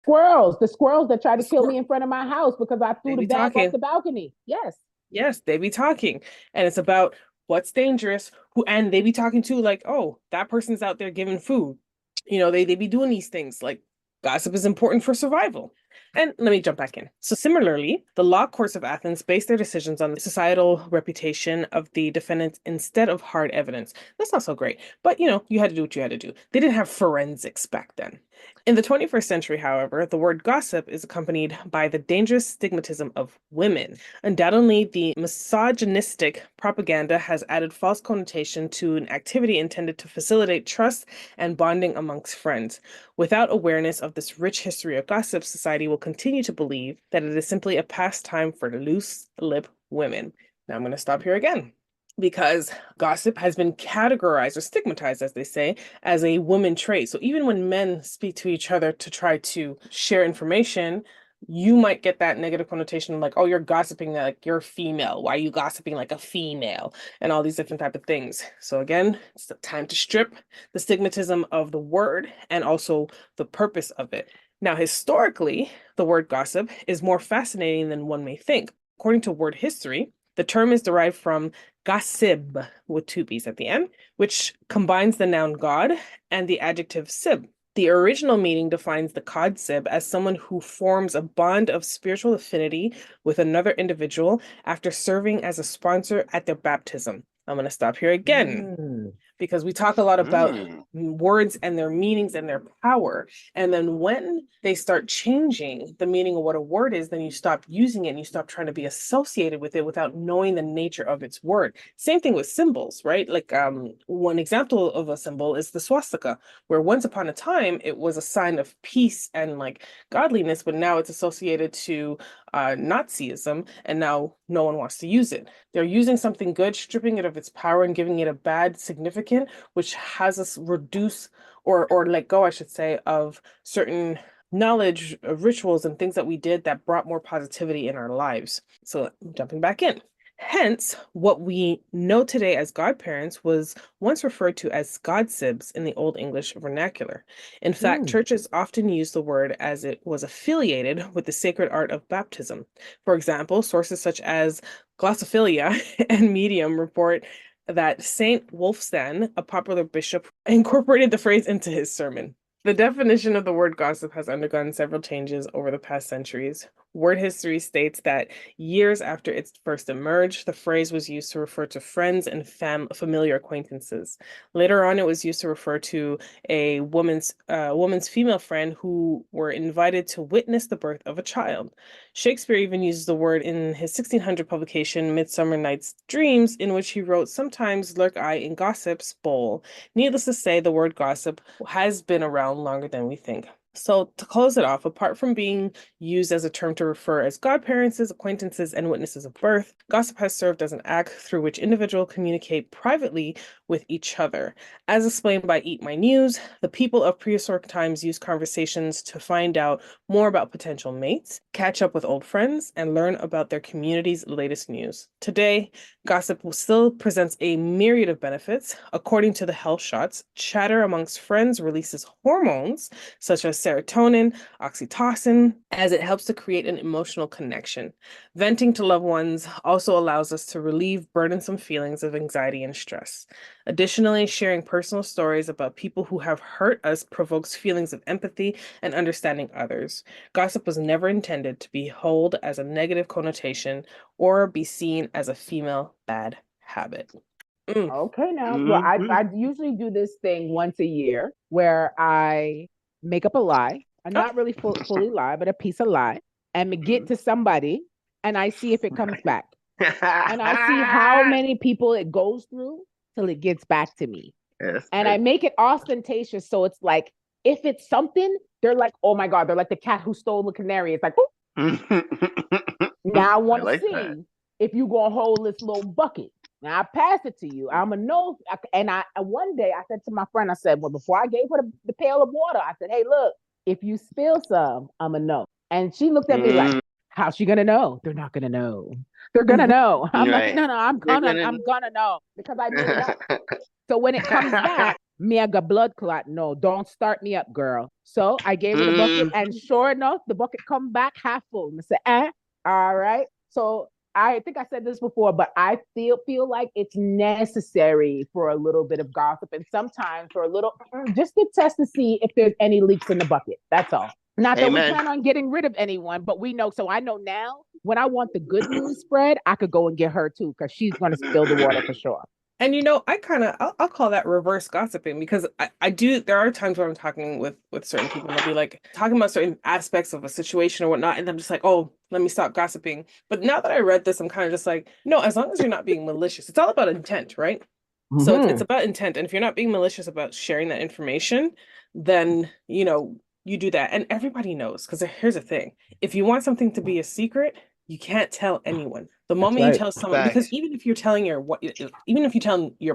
The squirrels that tried to kill me in front of my house because I threw the bag off the balcony. Yes. Yes, they be talking. And it's about what's dangerous, and they be talking too, like, oh, that person's out there giving food. You know, they be doing these things. Like, gossip is important for survival. And let me jump back in. So similarly, the law courts of Athens based their decisions on the societal reputation of the defendants instead of hard evidence. That's not so great, but you know, you had to do what you had to do. They didn't have forensics back then. In the 21st century, however, the word gossip is accompanied by the dangerous stigmatism of women. Undoubtedly, the misogynistic propaganda has added false connotation to an activity intended to facilitate trust and bonding amongst friends. Without awareness of this rich history of gossip, society will continue to believe that it is simply a pastime for loose-lipped women. Now I'm going to stop here again, because gossip has been categorized or stigmatized, as they say, as a woman trait. So even when men speak to each other to try to share information, you might get that negative connotation like, oh, you're gossiping like you're female. Why are you gossiping like a female? And all these different type of things. So again, it's the time to strip the stigmatism of the word and also the purpose of it. Now, historically, the word gossip is more fascinating than one may think. According to word history, the term is derived from gossip with two B's at the end, which combines the noun god and the adjective sib. The original meaning defines the codsib as someone who forms a bond of spiritual affinity with another individual after serving as a sponsor at their baptism. I'm going to stop here again because we talk a lot about words and their meanings and their power. And then when they start changing the meaning of what a word is, then you stop using it and you stop trying to be associated with it without knowing the nature of its word. Same thing with symbols, right? Like one example of a symbol is the swastika, where once upon a time it was a sign of peace and like godliness, but now it's associated to Nazism, and now no one wants to use it. They're using something good, stripping it of its power and giving it a bad significant, which has us reduce or let go, I should say, of certain knowledge, rituals, and things that we did that brought more positivity in our lives. So jumping back in. Hence, what we know today as godparents was once referred to as godsibs in the Old English vernacular. In fact, churches often use the word as it was affiliated with the sacred art of baptism. For example, sources such as Glossophilia and Medium report that Saint Wulfstan, a popular bishop, incorporated the phrase into his sermon. The definition of the word gossip has undergone several changes over the past centuries. Word history states that years after it first emerged, the phrase was used to refer to friends and familiar acquaintances. Later on, it was used to refer to a woman's female friend who were invited to witness the birth of a child. Shakespeare even uses the word in his 1600 publication, Midsummer Night's Dreams, in which he wrote, "Sometimes lurk I in gossip's bowl." Needless to say, the word gossip has been around longer than we think. So to close it off, apart from being used as a term to refer as godparents, acquaintances, and witnesses of birth, gossip has served as an act through which individuals communicate privately with each other. As explained by Eat My News, the people of prehistoric times used conversations to find out more about potential mates, catch up with old friends, and learn about their community's latest news. Today, gossip still presents a myriad of benefits. According to the health shots, chatter amongst friends releases hormones such as serotonin, oxytocin, as it helps to create an emotional connection. Venting to loved ones also allows us to relieve burdensome feelings of anxiety and stress. Additionally, sharing personal stories about people who have hurt us provokes feelings of empathy and understanding others. Gossip was never intended to be held as a negative connotation or be seen as a female bad habit. Okay, now. Well, I usually do this thing once a year where I make up a lie, and not really fully lie, but a piece of lie, and get to somebody, and I see if it comes back. and I see how many people it goes through till it gets back to me. Yes, And I make it ostentatious. So it's like, if it's something, they're like, oh my God, they're like the cat who stole the canary. It's like, now I want to like see that. if you going to hold this little bucket. Now I pass it to you. I'm a know. And one day I said to my friend, I said, well, before I gave her the pail of water, I said, hey, look, if you spill some, I'm a know. And she looked at me like, how's she gonna know? They're not gonna know. They're gonna know. I'm like, no, I'm gonna know because I made it up. So when it comes back, me I got blood clot. No, don't start me up, girl. So I gave her the bucket, and sure enough, the bucket come back half full. And I said, all right. So I think I said this before, but I feel like it's necessary for a little bit of gossip, and sometimes for a little, just to test to see if there's any leaks in the bucket. That's all. Not that we plan on getting rid of anyone, but we know. So I know now when I want the good news spread, I could go and get her too, because she's going to spill the water for sure. And I'll call that reverse gossiping, because I do, there are times where I'm talking with certain people and they'll be like talking about certain aspects of a situation or whatnot, and I'm just like, oh, let me stop gossiping. But now that I read this, I'm kind of just like, no, as long as you're not being malicious, it's all about intent, right? Mm-hmm. So it's about intent. And if you're not being malicious about sharing that information, then, you do that. And everybody knows, because here's the thing. If you want something to be a secret, you can't tell anyone. The moment you tell someone, because even if you're telling your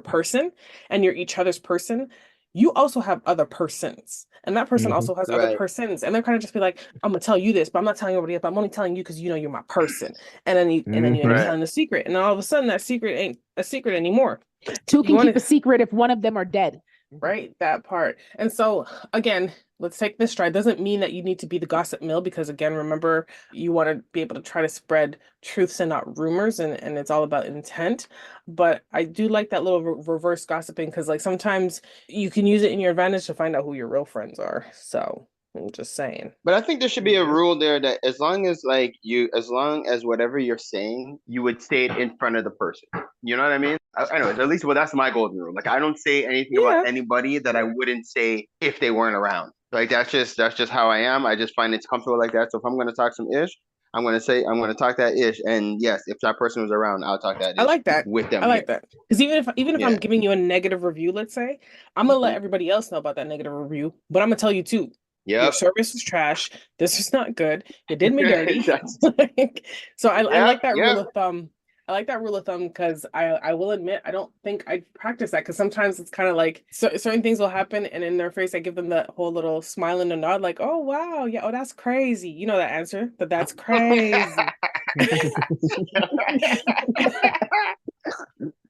person and you're each other's person, you also have other persons, and that person also has other persons, and they're kind of just be like, I'm gonna tell you this, but I'm not telling everybody else, but I'm only telling you because you're my person. And then you end up telling the secret, and all of a sudden that secret ain't a secret anymore. Two can keep a secret if one of them are dead. Right, that part. And so again, let's take this stride. Doesn't mean that you need to be the gossip mill, because again, remember, you want to be able to try to spread truths and not rumors, and it's all about intent. But I do like that little reverse gossiping, because like sometimes you can use it in your advantage to find out who your real friends are. So I'm just saying. But I think there should be a rule there that as long as whatever you're saying, you would say it in front of the person. You know what I mean? I know, at least, well, that's my golden rule. Like, I don't say anything about anybody that I wouldn't say if they weren't around. Like, that's just how I am. I just find it's comfortable like that. So if I'm going to talk some ish, I'm going to talk that ish. And yes, if that person was around, I'll talk that ish. I like that. With them. I like that. Because even if I'm giving you a negative review, let's say, I'm going to let everybody else know about that negative review, but I'm going to tell you too. Yep. Your service was trash. This is not good. You did me dirty. So I like that rule of thumb. I like that rule of thumb, because I will admit, I don't think I practice that, because sometimes it's kind of like certain things will happen, and in their face I give them the whole little smile and a nod, like, oh wow, yeah, oh that's crazy. You know that answer, but that's crazy.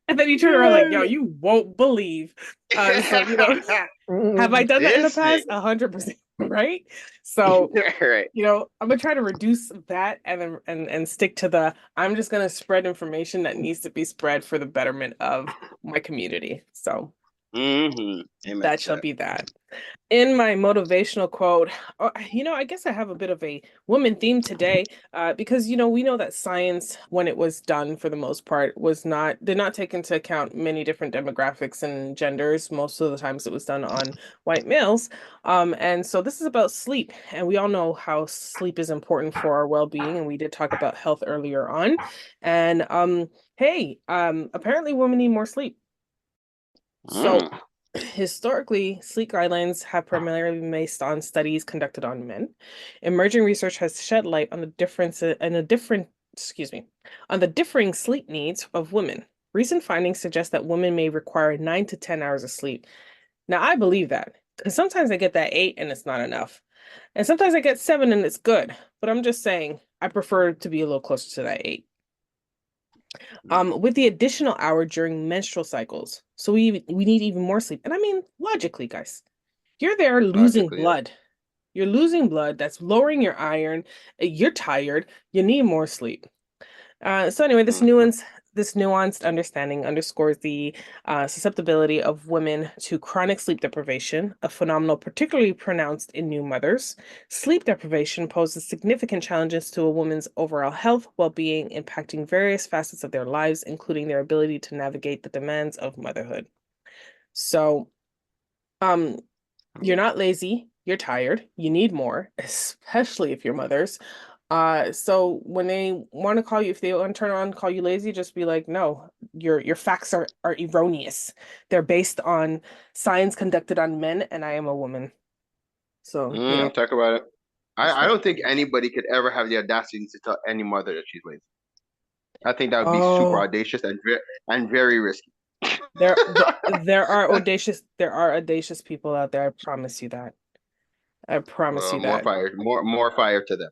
And then you turn around like, yo, you won't believe. So, have I done that in the past? 100%. Right. So, I'm gonna try to reduce that and stick to I'm just gonna spread information that needs to be spread for the betterment of my community. So that shall be that. In my motivational quote, I guess I have a bit of a woman theme today, because, we know that science, when it was done for the most part, did not take into account many different demographics and genders. Most of the times it was done on white males. And so this is about sleep. And we all know how sleep is important for our well-being. And we did talk about health earlier on. And apparently women need more sleep. So historically, sleep guidelines have primarily been based on studies conducted on men. Emerging research has shed light on the differing sleep needs of women. Recent findings suggest that women may require 9 to 10 hours of sleep. Now, I believe that, because sometimes I get that 8 and it's not enough. And sometimes I get 7 and it's good. But I'm just saying, I prefer to be a little closer to that 8. With the additional hour during menstrual cycles. So we need even more sleep. And I mean, logically, guys, you're there losing blood. You're losing blood. That's lowering your iron. You're tired. You need more sleep. So anyway, this nuanced understanding underscores the susceptibility of women to chronic sleep deprivation, a phenomenon particularly pronounced in new mothers. Sleep deprivation poses significant challenges to a woman's overall health, well-being, impacting various facets of their lives, including their ability to navigate the demands of motherhood. So, you're not lazy, you're tired, you need more, especially if you're mothers. So when they want to call you, if they want to turn around and call you lazy, just be like, no, your facts are erroneous. They're based on science conducted on men, and I am a woman. So, Talk about it. I So- don't think anybody could ever have the audacity to tell any mother that she's lazy. I think that would be super Oh, audacious and very risky. there are audacious people out there. I promise you that. I promise you More that. fire, more fire to them.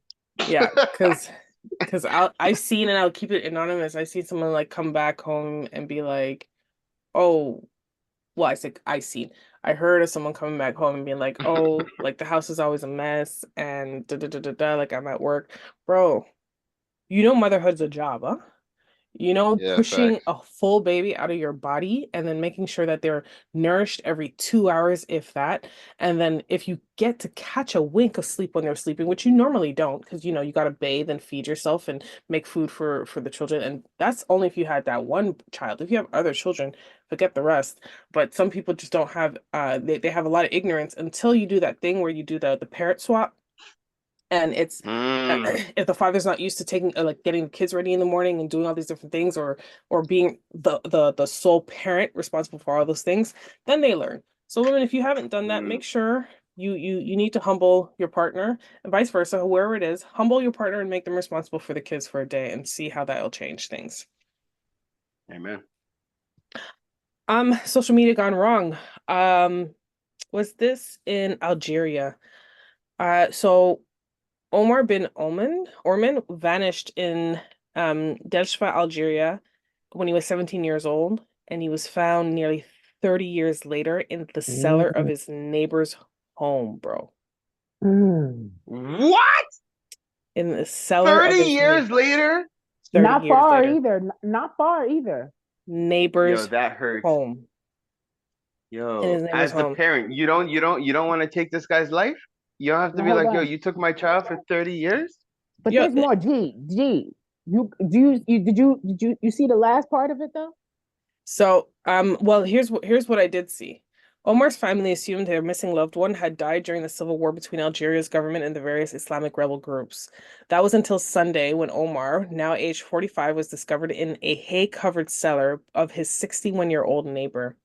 Yeah, because I've seen, and I'll keep it anonymous. I see someone like come back home and be like, oh, well, I heard of someone coming back home and being like, oh, like the house is always a mess and da da da da da, like I'm at work. Bro, motherhood's a job, huh? Yeah, Pushing facts. a full baby out of your body and then making sure that they're nourished every 2 hours, if that. And then if you get to catch a wink of sleep when they're sleeping, which you normally don't, because you got to bathe and feed yourself and make food for the children. And that's only if you had that one child. If you have other children, forget the rest. But some people just don't have, they have a lot of ignorance until you do that thing where you do the parrot swap. And it's if the father's not used to taking like getting the kids ready in the morning and doing all these different things, or being the sole parent responsible for all those things, then they learn. So women, if you haven't done that, make sure you need to humble your partner, and vice versa, whoever it is, humble your partner and make them responsible for the kids for a day, and see how that'll change things. Amen. Social media gone wrong. Was this in Algeria? So Omar bin Orman vanished in Delshfa, Algeria, when he was 17 years old, and he was found nearly 30 years later in the cellar of his neighbor's home, bro. What? In the cellar of 30 his years later? 30 Not years far later. either. Not far either. Neighbor's Yo, that hurts. home. In Yo, his neighbor's as the home. parent, you don't want to take this guy's life? You don't have to Now, be hold like, yo, on. you took my child for 30 years? But Yo, there's more. G. Did you see the last part of it though? So, well, here's what I did see. Omar's family assumed their missing loved one had died during the civil war between Algeria's government and the various Islamic rebel groups. That was until Sunday, when Omar, now aged 45, was discovered in a hay-covered cellar of his 61-year-old neighbor.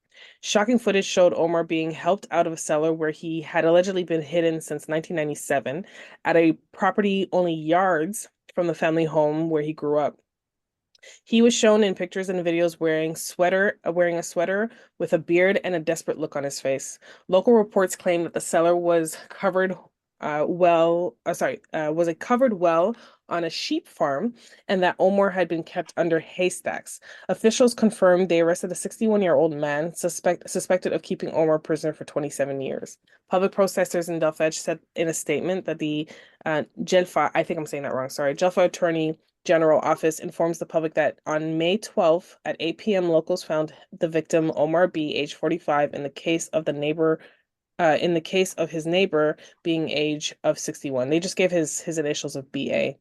Shocking footage showed Omar being helped out of a cellar where he had allegedly been hidden since 1997 at a property only yards from the family home where he grew up. He was shown in pictures and videos wearing a sweater with a beard and a desperate look on his face. Local reports claim that the cellar was was a covered well on a sheep farm, and that Omar had been kept under haystacks. Officials confirmed they arrested a 61-year-old man suspected of keeping Omar prisoner for 27 years. Public protesters in Delfedge said in a statement that the Jelfa, I think I'm saying that wrong, sorry, Jelfa attorney General Office informs the public that on May 12th at 8 p.m. locals found the victim Omar B, age 45, in the case of his neighbor being age of 61. They just gave his initials of BA.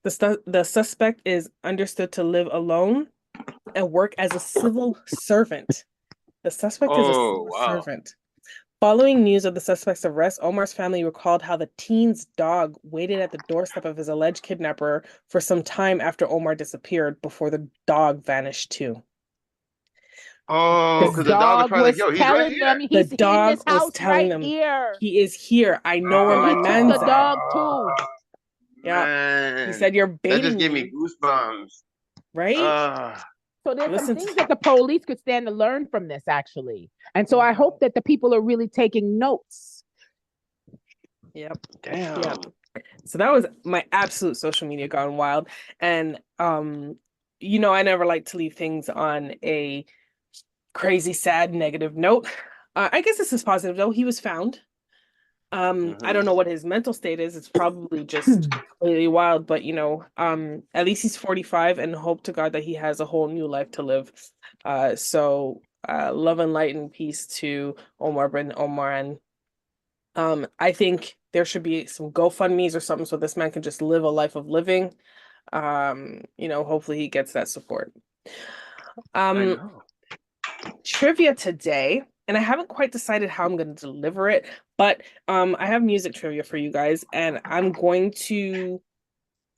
The suspect is understood to live alone and work as a civil servant. The suspect is a civil servant. Following news of the suspect's arrest, Omar's family recalled how the teen's dog waited at the doorstep of his alleged kidnapper for some time after Omar disappeared, before the dog vanished too. Oh, because the dog was probably like, yo, he's right here. Them he's The dog in this house was telling them, here. he is here. I know where my He took man's the at. dog too. Yeah. Man, He said, you're that baiting just gave me, me goosebumps. right? So there's some Listen things to- that the police could stand to learn from this, actually. And so I hope that the people are really taking notes. Yep. Damn. Yep. So that was my absolute social media gone wild. And I never like to leave things on a crazy, sad, negative note. I guess this is positive though. He was found. I don't know what his mental state is. It's probably just completely wild, but at least he's 45, and hope to God that he has a whole new life to live. So love and light and peace to Omar bin Omar. And I think there should be some GoFundMes or something so this man can just live a life of living. Hopefully he gets that support. I know. Trivia today, and I haven't quite decided how I'm going to deliver it, but I have music trivia for you guys, and I'm going to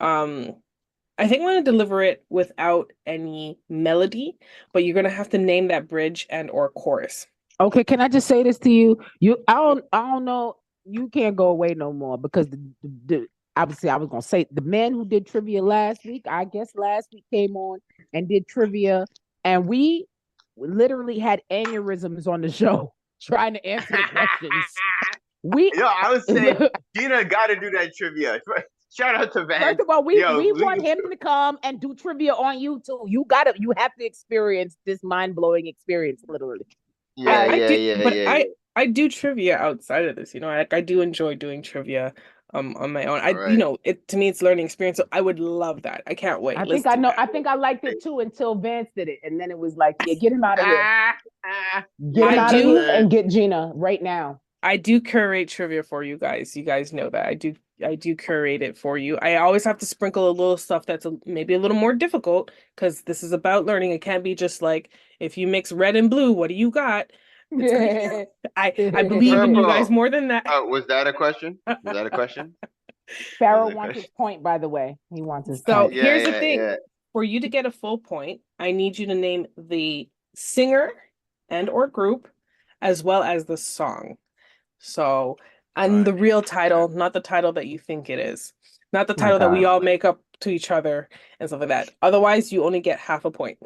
I think I'm going to deliver it without any melody, but you're going to have to name that bridge and or chorus. Okay, can I just say this to you? I don't know. You can't go away no more because obviously I was gonna say the man who did trivia last week, I guess last week came on and did trivia, and we literally had aneurysms on the show trying to answer the questions. I was saying Gina got to do that trivia. Shout out to Van. First of all, we want him to come and do trivia on you too. You have to experience this mind-blowing experience, literally. I do trivia outside of this, I do enjoy doing trivia on my own. To me it's learning experience, so I would love that. I can't wait. I think I liked it too until Vance did it, and then it was like, yeah, get him out of here. Get him out of here and get Gina right now. I do curate trivia for you guys. You guys know that. I do curate it for you. I always have to sprinkle a little stuff that's maybe a little more difficult because this is about learning. It can't be just like, if you mix red and blue, what do you got? I believe in you guys more than that. Was that a question? Pharaoh wants his point, by the way. He wants his point. So here's the thing. Yeah. For you to get a full point, I need you to name the singer and or group as well as the song. So, and the real title, not the title that you think it is. Not the title that we all make up to each other and stuff like that. Otherwise, you only get half a point.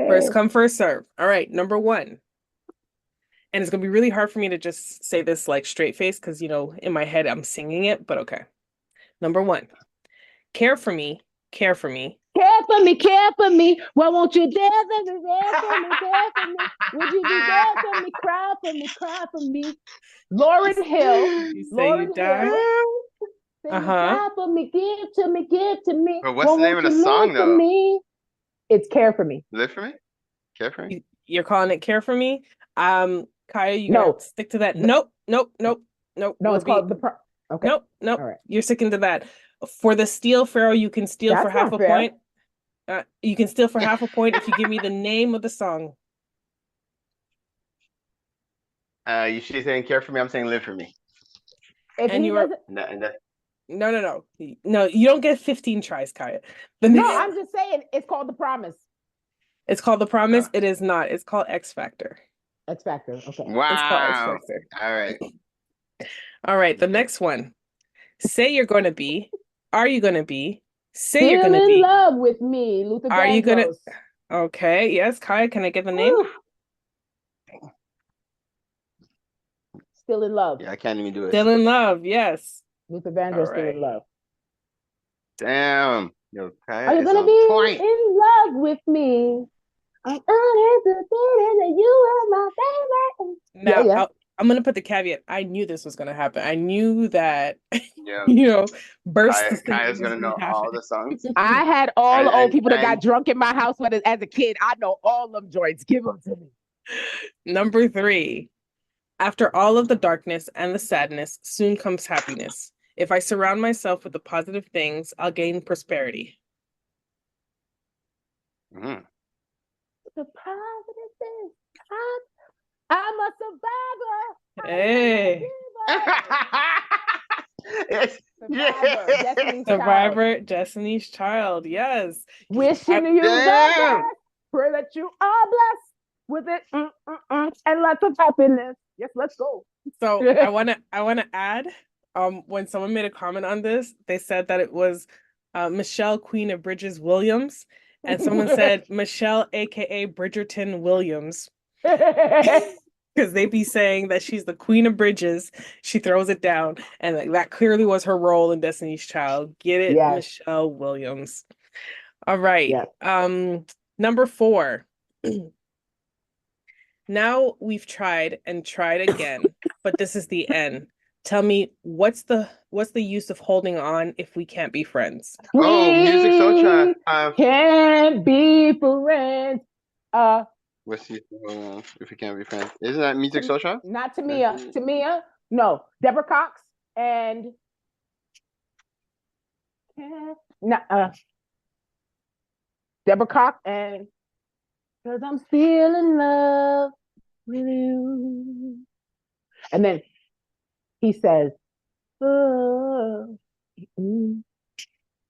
First come, first serve. All right, number 1. And it's going to be really hard for me to just say this like straight face because, in my head, I'm singing it, but okay. Number 1. Care for me, care for me. Care for me, care for me. Why won't you dare for me, dare for me, dare for me? Would you be there for me, cry for me, cry for me? Lauren Hill. You say you die? Cry for me, give to me, give to me. But what's the name of the song, though? Me? It's Care for Me. Live for me? Care for me? You're calling it Care for Me? Kaya, you gotta stick to that. Nope. No, it's called Okay. Nope. All right. You're sticking to that. For the steal, Pharaoh, you can steal for half a point. You can steal for half a point if you give me the name of the song. She's saying Care for Me. I'm saying Live for Me. And you are no. No, you don't get 15 tries, Kaya. I'm just saying it's called The Promise. It's called The Promise. It is not. It's called X Factor. X Factor. Okay. Wow. It's called X Factor. All right. All right. The next one. Say you're going to be. Are you going to be? Say you're going to be. in love with me, Luther Vandross. Are you going to? Okay. Yes, Kaya. Can I get the name? Still in Love. Yeah, I can't even do it. Still in Love. Yes. Luther Vandross, Still in Love. Damn. Yo, Kaya, are you going to be in love with me? I'm honored to say that you are my favorite. Now, I'm going to put the caveat. I knew this was going to happen. I knew that, burst. Kaya's going to know all the songs. I had all the old people that got drunk in my house as a kid. I know all them joints. Give them to me. Number 3. After all of the darkness and the sadness, soon comes happiness. If I surround myself with the positive things, I'll gain prosperity. Mm-hmm. The positive things. I'm a survivor. Hey. Survivor, Destiny's Child. Yes. Wishing you the best. Pray that you are blessed with it and lots of happiness. Yes, let's go. So I wanna add. When someone made a comment on this, they said that it was Michelle, Queen of Bridges Williams, and someone said Michelle, aka Bridgerton Williams. Because they be saying that she's the Queen of Bridges. She throws it down. And that clearly was her role in Destiny's Child. Get it? Yes. Michelle Williams. All right. Yes. Number 4. Now we've tried and tried again, but this is the end. Tell me, what's the use of holding on if we can't be friends? Music Soul can't be friends. What's the if we can't be friends? Isn't that Music Soul Child? Not Tamia. Tamia. No. Deborah Cox and Deborah Cox and Cause I'm still in love with you. And then he says, oh,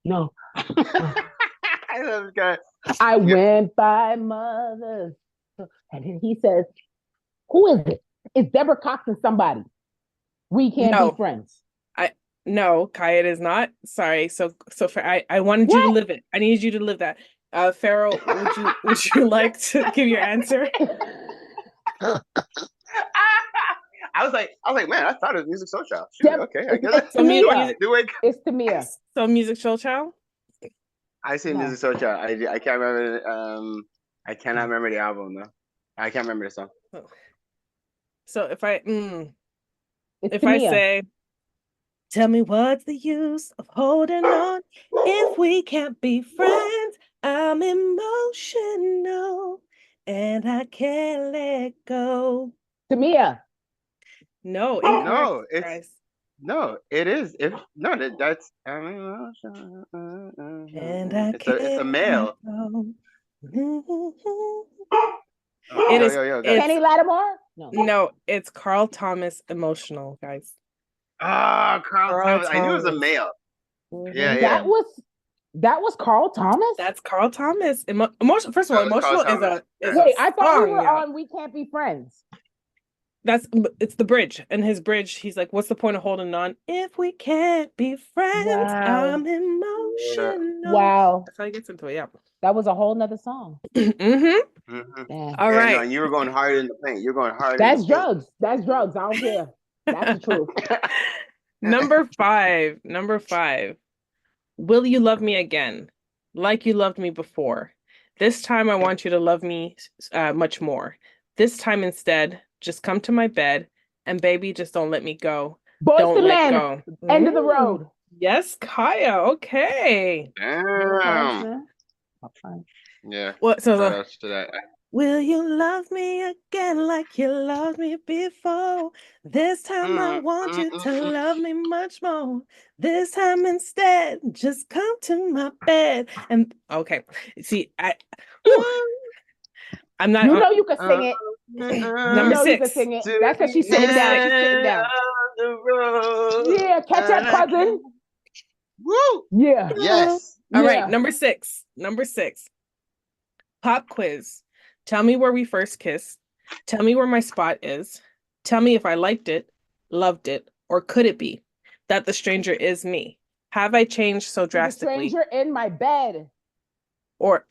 No. I love this guy. I went by mother. And then he says, who is it? It's Deborah Cox and somebody. We can't No. be friends. No, Kai, it is not. Sorry. So I wanted you to live it. I needed you to live that. Pharaoh, would you like to give your answer? I was like, man, I thought it was Music Soul Child. Yep. Okay, I guess It's Tamia. It's Tamia. So Music Soul Child? I say Music Soul Child. I can't remember. I cannot remember the album though. I can't remember the song. So if I Tamia. say, tell me what's the use of holding on if we can't be friends? I'm emotional and I can't let go. Tamia. No, it is. That's and it's a male. It is. Kenny Lattimore? No, it's Carl Thomas, Emotional, guys. Ah, Carl Thomas. I knew it was a male. Yeah. That was Carl Thomas? That's Carl Thomas. Emotional. First of all, Emotional is Wait, a I thought we song, were on We Can't Be Friends. It's the bridge. And his bridge, he's like, what's the point of holding on if we can't be friends? Wow. I'm emotional. Wow. That's how he gets into it, yeah. That was a whole nother song. All right. No, you were going hard in the paint. You're going hard. That's drugs. That's drugs. I don't care. That's the truth. Number five. Will you love me again? Like you loved me before. This time I want you to love me much more. This time instead, just come to my bed and baby, just don't let me go. Don't let go. End of the road. Yes, Kaya. Okay. Damn. Yeah. What? So to that. will you love me again like you loved me before? This time I want you to love me much more. This time instead, just come to my bed. And okay, see, I'm not. You know you can sing it. Number 6. You can sing it. That's because she's sitting down. She's sitting down. Yeah, catch up, cousin. Woo! Yeah. Yes. All right, number 6. Pop quiz. Tell me where we first kissed. Tell me where my spot is. Tell me if I liked it, loved it, or could it be that the stranger is me? Have I changed so drastically? The stranger in my bed. Or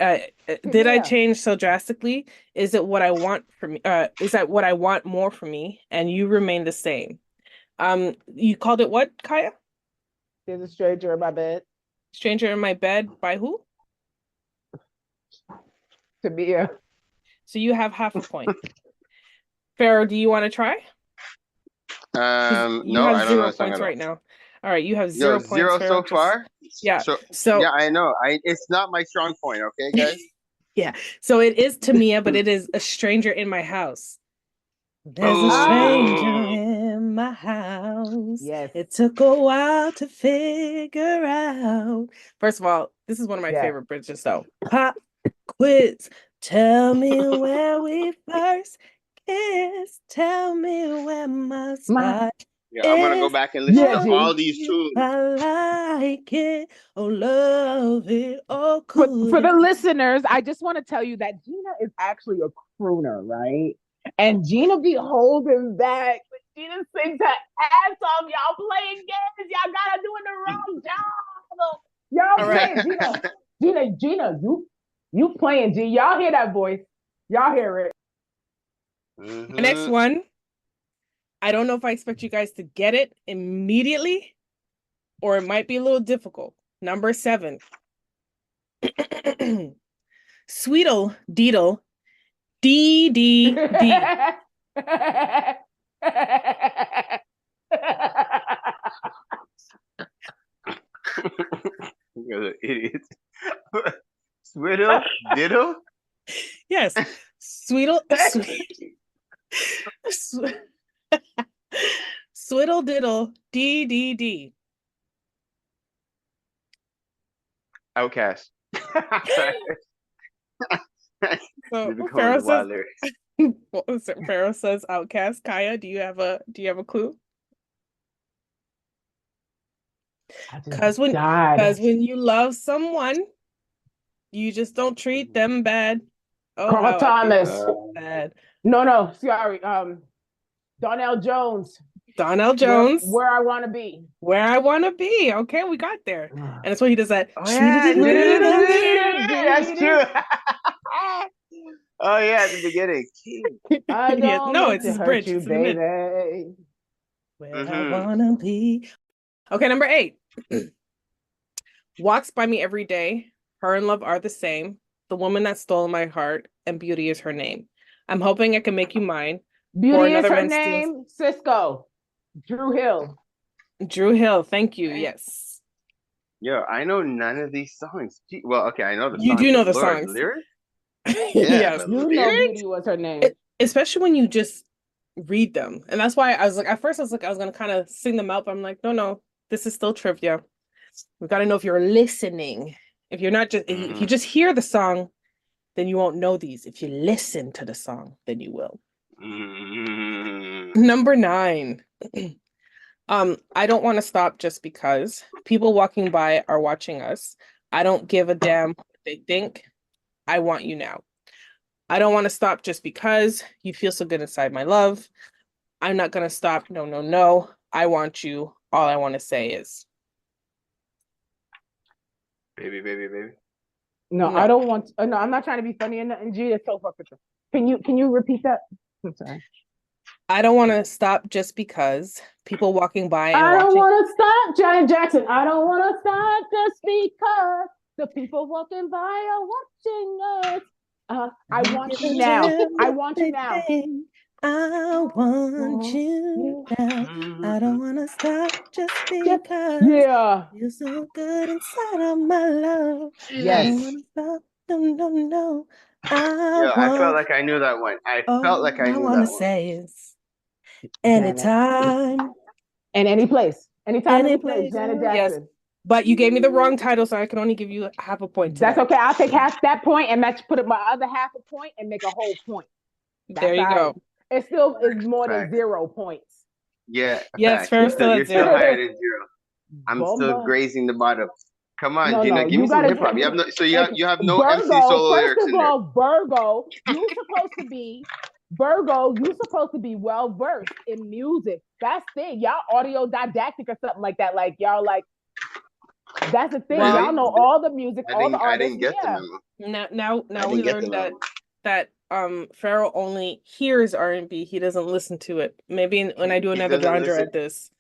did I change so drastically? Is it what I want for me? Is that what I want more for me? And you remain the same. You called it what, Kaya? There's a stranger in my bed. Stranger in my bed by who? Tamia. So you have half a point. Pharaoh, do you want to try? No, have I don't 0 know points right now. All right, you have 0 points. 0 so far. Yeah. So yeah, I know. It's not my strong point. Okay, guys. Yeah. So it is Tamia, but it is a stranger in my house. There's a stranger in my house. Yes. It took a while to figure out. First of all, this is one of my favorite bridges, though. Pop quiz. Tell me where we first kissed. Tell me where my spot. Yeah, I'm gonna go back and listen to all these tunes. I like it, oh love it, oh cool. For the listeners, I just want to tell you that Gina is actually a crooner, right? And Gina be holding back. Gina sings her ass off. Y'all playing games. Y'all gotta doing the wrong job. Y'all playing, Gina, you playing, G. Y'all hear that voice. Y'all hear it. The next one. I don't know if I expect you guys to get it immediately, or it might be a little difficult. Number 7. Sweetle Deedle D. You guys are idiots. Sweetle Diddle? Yes. Sweetle. Swiddle diddle D. Outcast. So Pharaoh says Outcast. Kaya, do you have a clue? I just Because when died. you love someone, you just don't treat them bad. Oh, Carl how I Thomas. feel bad. No, sorry. Donnell Jones. Donnell Jones. Where I want to be. Where I want to be. Okay, we got there. And that's why he does that. Oh yeah, that's true. Oh yeah, at the beginning. I don't no, mean it's to his hurt bridge. you, It's in the mid. baby. Where I wanna be. Okay, number 8. Walks by me every day. Her and love are the same. The woman that stole my heart, and beauty is her name. I'm hoping I can make you mine. Beauty is her name. Cisco. Drew Hill. Drew Hill, thank you. Yes. Yo, I know none of these songs. Well, okay, I know the songs. You do know the Lord, songs. Lyrics? Yes. But You know lyrics? Beauty was her name. Especially when you just read them. And that's why I was like, at first I was going to kind of sing them out, but I'm like, no, this is still trivia. We got to know if you're listening. If you're not just, if you just hear the song, then you won't know these. If you listen to the song, then you will. Number 9. I don't want to stop just because people walking by are watching us. I don't give a damn what they think. I want you now. I don't want to stop just because you feel so good inside my love. I'm not going to stop. No. I want you. All I want to say is. Baby. No, I don't want. No, I'm not trying to be funny and nothing. G, it's so fucking true. Can you repeat that? I'm sorry. I don't want to stop just because people walking by and I don't watching. want to stop, Janet Jackson. I don't want to stop just because the people walking by are watching us. I want you now. I want you now. I want you now. I don't want to stop just because. Yeah. You're so good inside of my love. Yes. I don't want to stop. No. I felt like I knew that one. I felt like I knew that one. I want to say is anytime. And any place. Anytime, any place. Janet Jackson. Yes. But you gave me the wrong title, so I can only give you half a point. That's okay. I'll take half that point and put it my other half a point and make a whole point. There you go. It still is more than 0 points. Yeah. Yes, first you're at still 0. higher than 0. I'm still grazing the bottom. Come on, No, Gina, give me some hip hop. You have no Virgo, MC solo lyrics in there. First of all, Virgo, you're supposed to be well versed in music. That's the thing. Y'all audio didactic or something like that. Like y'all like. That's the thing. Really? Y'all know all the music, all the artists. I didn't get the memo. Now we learned that Pharaoh only hears R&B. He doesn't listen to it. Maybe when I do another genre at this,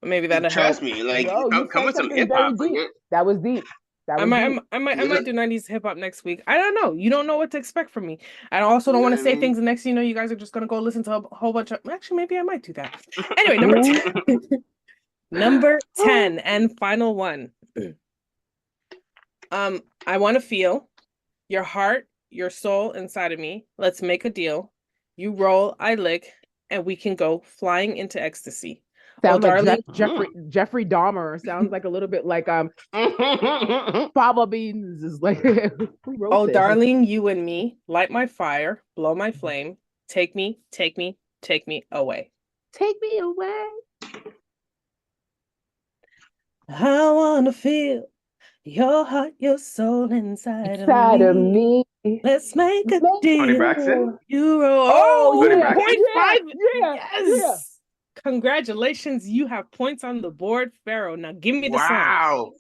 maybe that'll help. Trust me, like come with some hip hop. That was deep. I might do 90s hip hop next week. I don't know. You don't know what to expect from me. I also don't want to say things. The next thing you know, you guys are just gonna go listen to a whole bunch of. Actually, maybe I might do that. Anyway, number 10. Number 10 and final one. I want to feel your heart, your soul inside of me. Let's make a deal. You roll, I lick, and we can go flying into ecstasy. Sounds like Jeffrey Dahmer. Sounds like a little bit like Fava Beans is like. Darling, you and me, light my fire, blow my flame, take me away. Take me away. I wanna feel your heart, your soul inside of me. Let's make a deal. Tony Braxton? You roll. Oh, yeah. 0.5. Yeah. Yes. Congratulations, you have points on the board, Pharaoh. Now give me the song. Wow.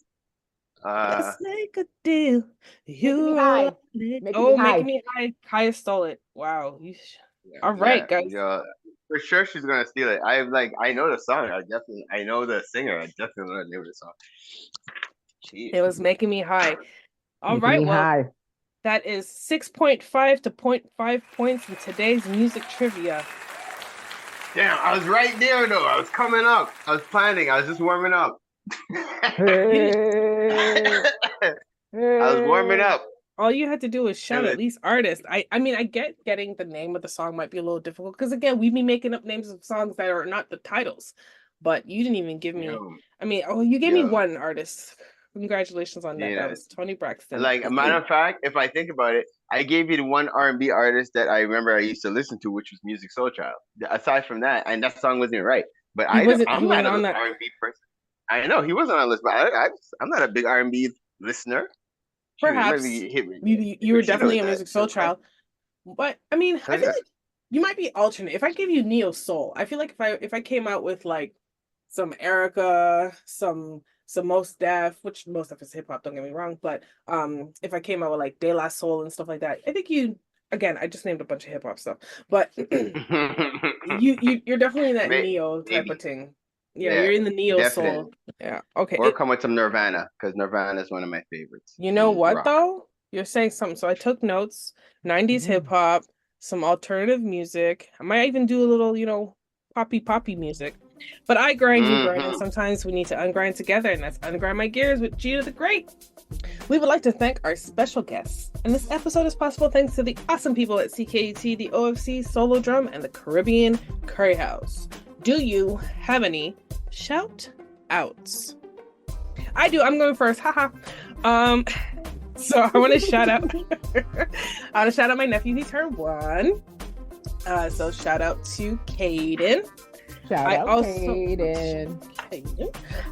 Let's make a deal. You roll. Making me high. Kaya stole it. Wow. All right, guys. Yeah. For sure, she's gonna steal it. I know the song. I know the singer. I definitely know the name of the song. Jeez. It was making me high. All right, well, that is 6.5 to 0.5 points in today's music trivia. Damn, I was right there though. I was coming up. I was planning. I was just warming up. I was warming up. All you had to do is shout at least artist. I mean, I get getting the name of the song might be a little difficult because again, we'd be making up names of songs that are not the titles. But you didn't even give me. You gave me one artist. Congratulations on that. That was Tony Braxton. Like a matter of fact, if I think about it, I gave you the one R&B artist that I remember I used to listen to, which was Music Soul Child. Aside from that, and that song wasn't right. But I'm not an R&B person. I know he wasn't on the list, but I'm not a big R&B listener. Perhaps you were definitely a music soul child, but I mean, I feel like you might be alternate. If I give you neo soul, I feel like if I came out with like some Erica, some Mos Def, which Mos Def is hip hop, don't get me wrong, but if I came out with like De La Soul and stuff like that, I think again, I just named a bunch of hip hop stuff, but you're definitely in that neo type of thing. Yeah, you're in the neo soul. Yeah. Okay. Or come with some Nirvana, because Nirvana is one of my favorites. You know what though? You're saying something. So I took notes. 90s hip hop, some alternative music. I might even do a little, poppy music. But I grind, you grind, and sometimes we need to ungrind together, and that's Ungrind My Gears with Gina the Great. We would like to thank our special guests, and this episode is possible thanks to the awesome people at CKUT, the OFC Solo Drum, and the Caribbean Curry House. Do you have any shout outs? I do. I'm going first. Haha. So I want to shout out. I want to shout out my nephew. He turned 1. So shout out to Caden. Shout out Caden.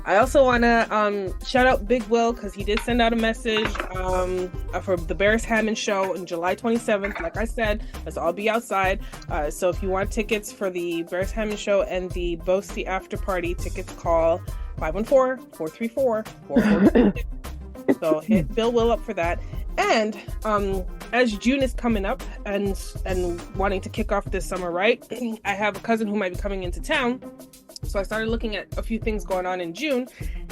I also want to shout out Big Will, because he did send out a message for the Barris Hammond show on July 27th. Like I said, let's all be outside. So if you want tickets for the Barris Hammond show and the Boasty after party, tickets call 514-434-4426. So hit Bill Will up for that. And as June is coming up and wanting to kick off this summer, right? I have a cousin who might be coming into town. So I started looking at a few things going on in June.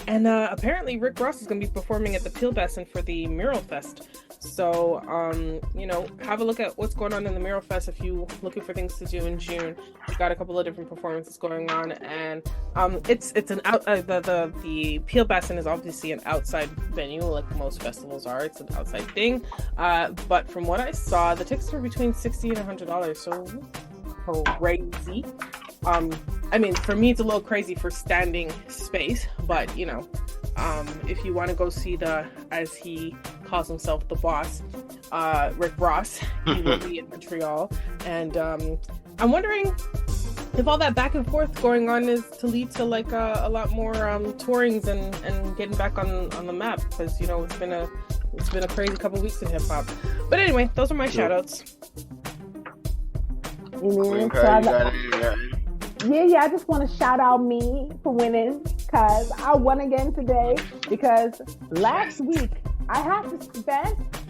And apparently Rick Ross is going to be performing at the Peel Basin for the Mural Fest. So, have a look at what's going on in the Mural Fest if you're looking for things to do in June. We've got a couple of different performances going on, and it's an the Peel Basin is obviously an outside venue, like most festivals are. It's an outside thing, but from what I saw, the tickets were between $60 and $100. So crazy. I mean, for me, it's a little crazy for standing space, but if you want to go see as he calls himself, the boss, Rick Ross, he will be in Montreal. And I'm wondering if all that back and forth going on is to lead to like a lot more tourings and getting back on the map, because it's been a crazy couple weeks in hip hop. But anyway, those are my shout outs. Yeah, I just want to shout out me for winning, because I won again today. Because last week I had to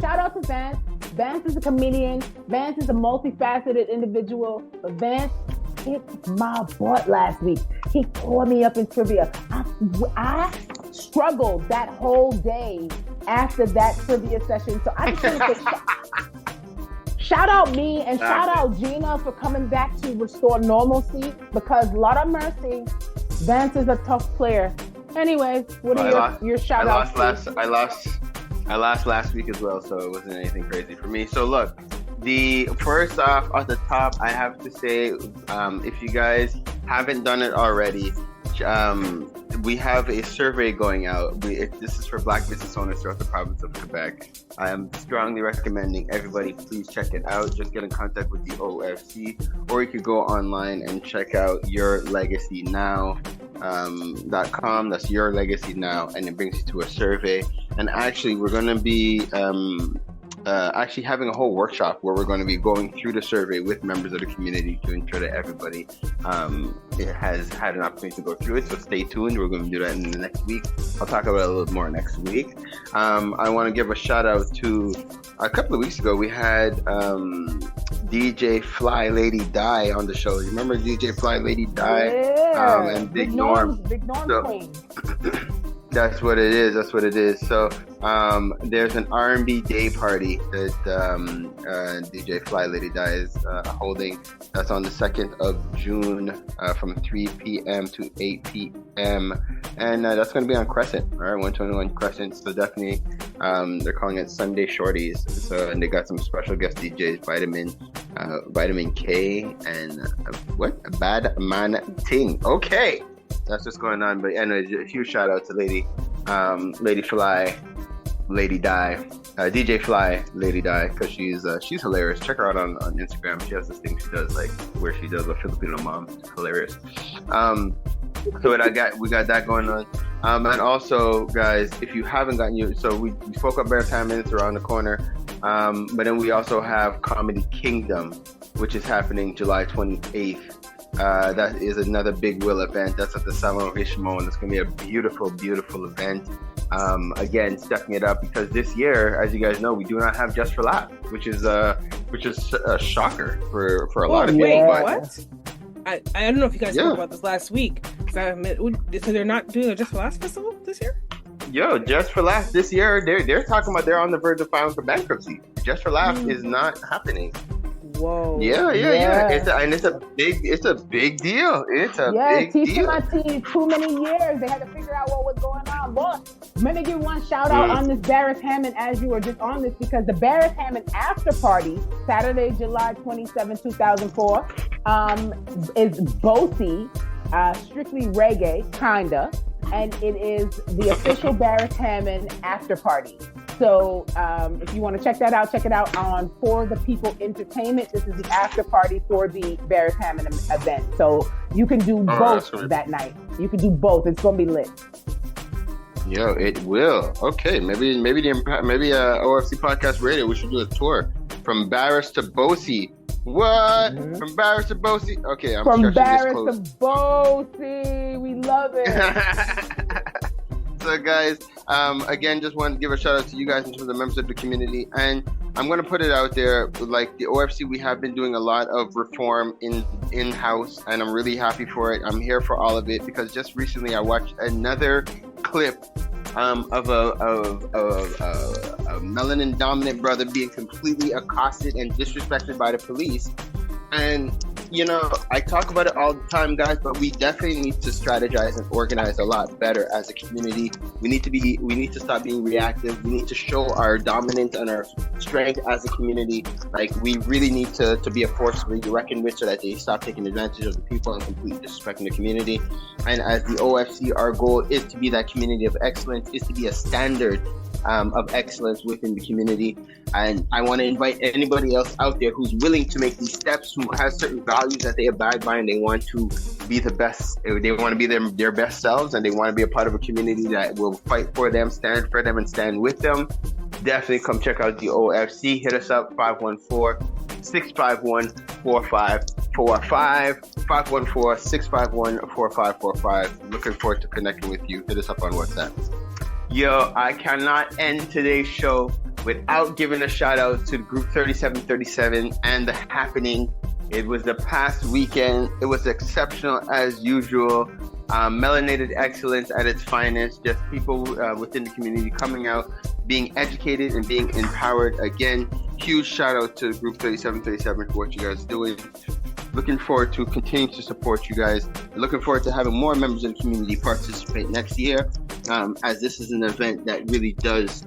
shout out to Vance. Vance is a comedian. Vance is a multifaceted individual. But Vance kicked my butt last week. He tore me up in trivia. I struggled that whole day after that trivia session. So I just want to say shout out me and shout out Gina for coming back to restore normalcy, because Lord of mercy, Vance is a tough player. Anyways, what are your shout outs? I lost last week as well, so it wasn't anything crazy for me. So look, the first off at the top, I have to say, if you guys haven't done it already, we have a survey going out. This is for Black business owners throughout the province of Quebec. I am strongly recommending everybody please check it out. Just get in contact with the OFC, or you could go online and check out yourlegacynow.com. That's Your Legacy Now, and it brings you to a survey. And actually, we're going to be actually having a whole workshop where we're going to be going through the survey with members of the community to ensure that everybody has had an opportunity to go through it. So stay tuned. We're going to do that in the next week. I'll talk about it a little more next week. I want to give a shout out to a couple of weeks ago. We had DJ Fly Lady Die on the show. You remember DJ Fly Lady Die? Yeah. And Big Norm. Big Norm Queen. That's what it is. So there's an R&B day party that DJ Fly Lady Die is holding. That's on the 2nd of June from 3 p.m. to 8 p.m. And that's going to be on Crescent, all right, 121 Crescent. So definitely, they're calling it Sunday Shorties. So, and they got some special guest DJs, Vitamin K, and Bad Man Ting. Okay. That's what's going on. But anyways, a huge shout out to Lady Fly, Lady Die, DJ Fly, Lady Die, because she's hilarious. Check her out on Instagram. She has this thing she does, like where she does a Filipino mom. It's hilarious. So we got that going on. And also, guys, if you haven't gotten so we spoke about Barris Hammond, it's around the corner. But then we also have Comedy Kingdom, which is happening July 28th. That is another big Will event. That's at the Salon Richemont. It's going to be a beautiful, beautiful event. Again, stepping it up because this year, as you guys know, we do not have Just for Laugh, which is a shocker for a lot of people. Wait, but what? I don't know if you guys spoke about this last week. So they're not doing a Just for Laughs festival this year? Yo, Just for Laughs this year, they're talking about they're on the verge of filing for bankruptcy. Just for Laughs is not happening. Whoa. Yeah. It's a big deal. It's a big deal. Teaching my team too many years. They had to figure out what was going on. Boy, let me give one shout out on this Barris Hammond as you were just on this, because the Barris Hammond after party, Saturday, July 27, 2004, is Bossy, strictly reggae, kinda, and it is the official Barris Hammond after party. So if you want to check that out, check it out on For the People Entertainment. This is the after party for the Barris Hammond event. So you can do both that night. You can do both. It's going to be lit. Yo, it will. Okay, maybe OFC Podcast Radio, we should do a tour from Barris to Bossy. What? Mm-hmm. From Barris to Bossy? Okay, I'm from Barris to Bossy. We love it. So guys, again, just want to give a shout out to you guys in terms of the members of the community, and I'm going to put it out there, like the OFC, we have been doing a lot of reform in-house, and I'm really happy for it. I'm here for all of it, because just recently I watched another clip of a melanin dominant brother being completely accosted and disrespected by the police. And you know, I talk about it all the time, guys, but we definitely need to strategize and organize a lot better as a community. We need to stop being reactive. We need to show our dominance and our strength as a community. Like, we really need to be a force to be reckoned with, so that they stop taking advantage of the people and completely disrespecting the community. And as the OFC, our goal is to be that community of excellence, is to be a standard of excellence within the community. And I want to invite anybody else out there who's willing to make these steps, who has certain values that they abide by, and they want to be the best, they want to be their best selves, and they want to be a part of a community that will fight for them, stand for them, and stand with them. Definitely come check out the OFC. Hit us up, 514-651-4545, 514-651-4545. Looking forward to connecting with you. Hit us up on WhatsApp. Yo, I cannot end today's show without giving a shout out to Group 3737 and The Happening. It was the past weekend. It was exceptional as usual. Melanated excellence at its finest. Just people within the community coming out, being educated and being empowered. Again, huge shout out to Group 3737 for what you guys are doing. Looking forward to continuing to support you guys. Looking forward to having more members of the community participate next year, as this is an event that really does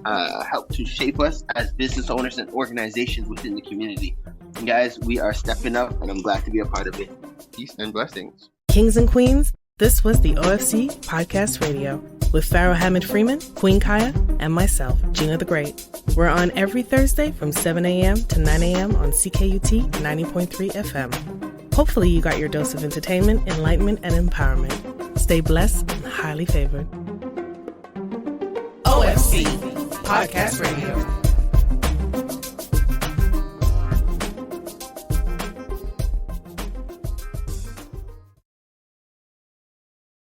help to shape us as business owners and organizations within the community. And guys, we are stepping up, and I'm glad to be a part of it. Peace and blessings. Kings and queens, this was the OFC Podcast Radio with Pharaoh Hammond Freeman, Queen Kaya, and myself, Gina the Great. We're on every Thursday from 7 a.m. to 9 a.m. on CKUT 90.3 FM. Hopefully you got your dose of entertainment, enlightenment, and empowerment. Stay blessed and highly favored. OFC Podcast Radio.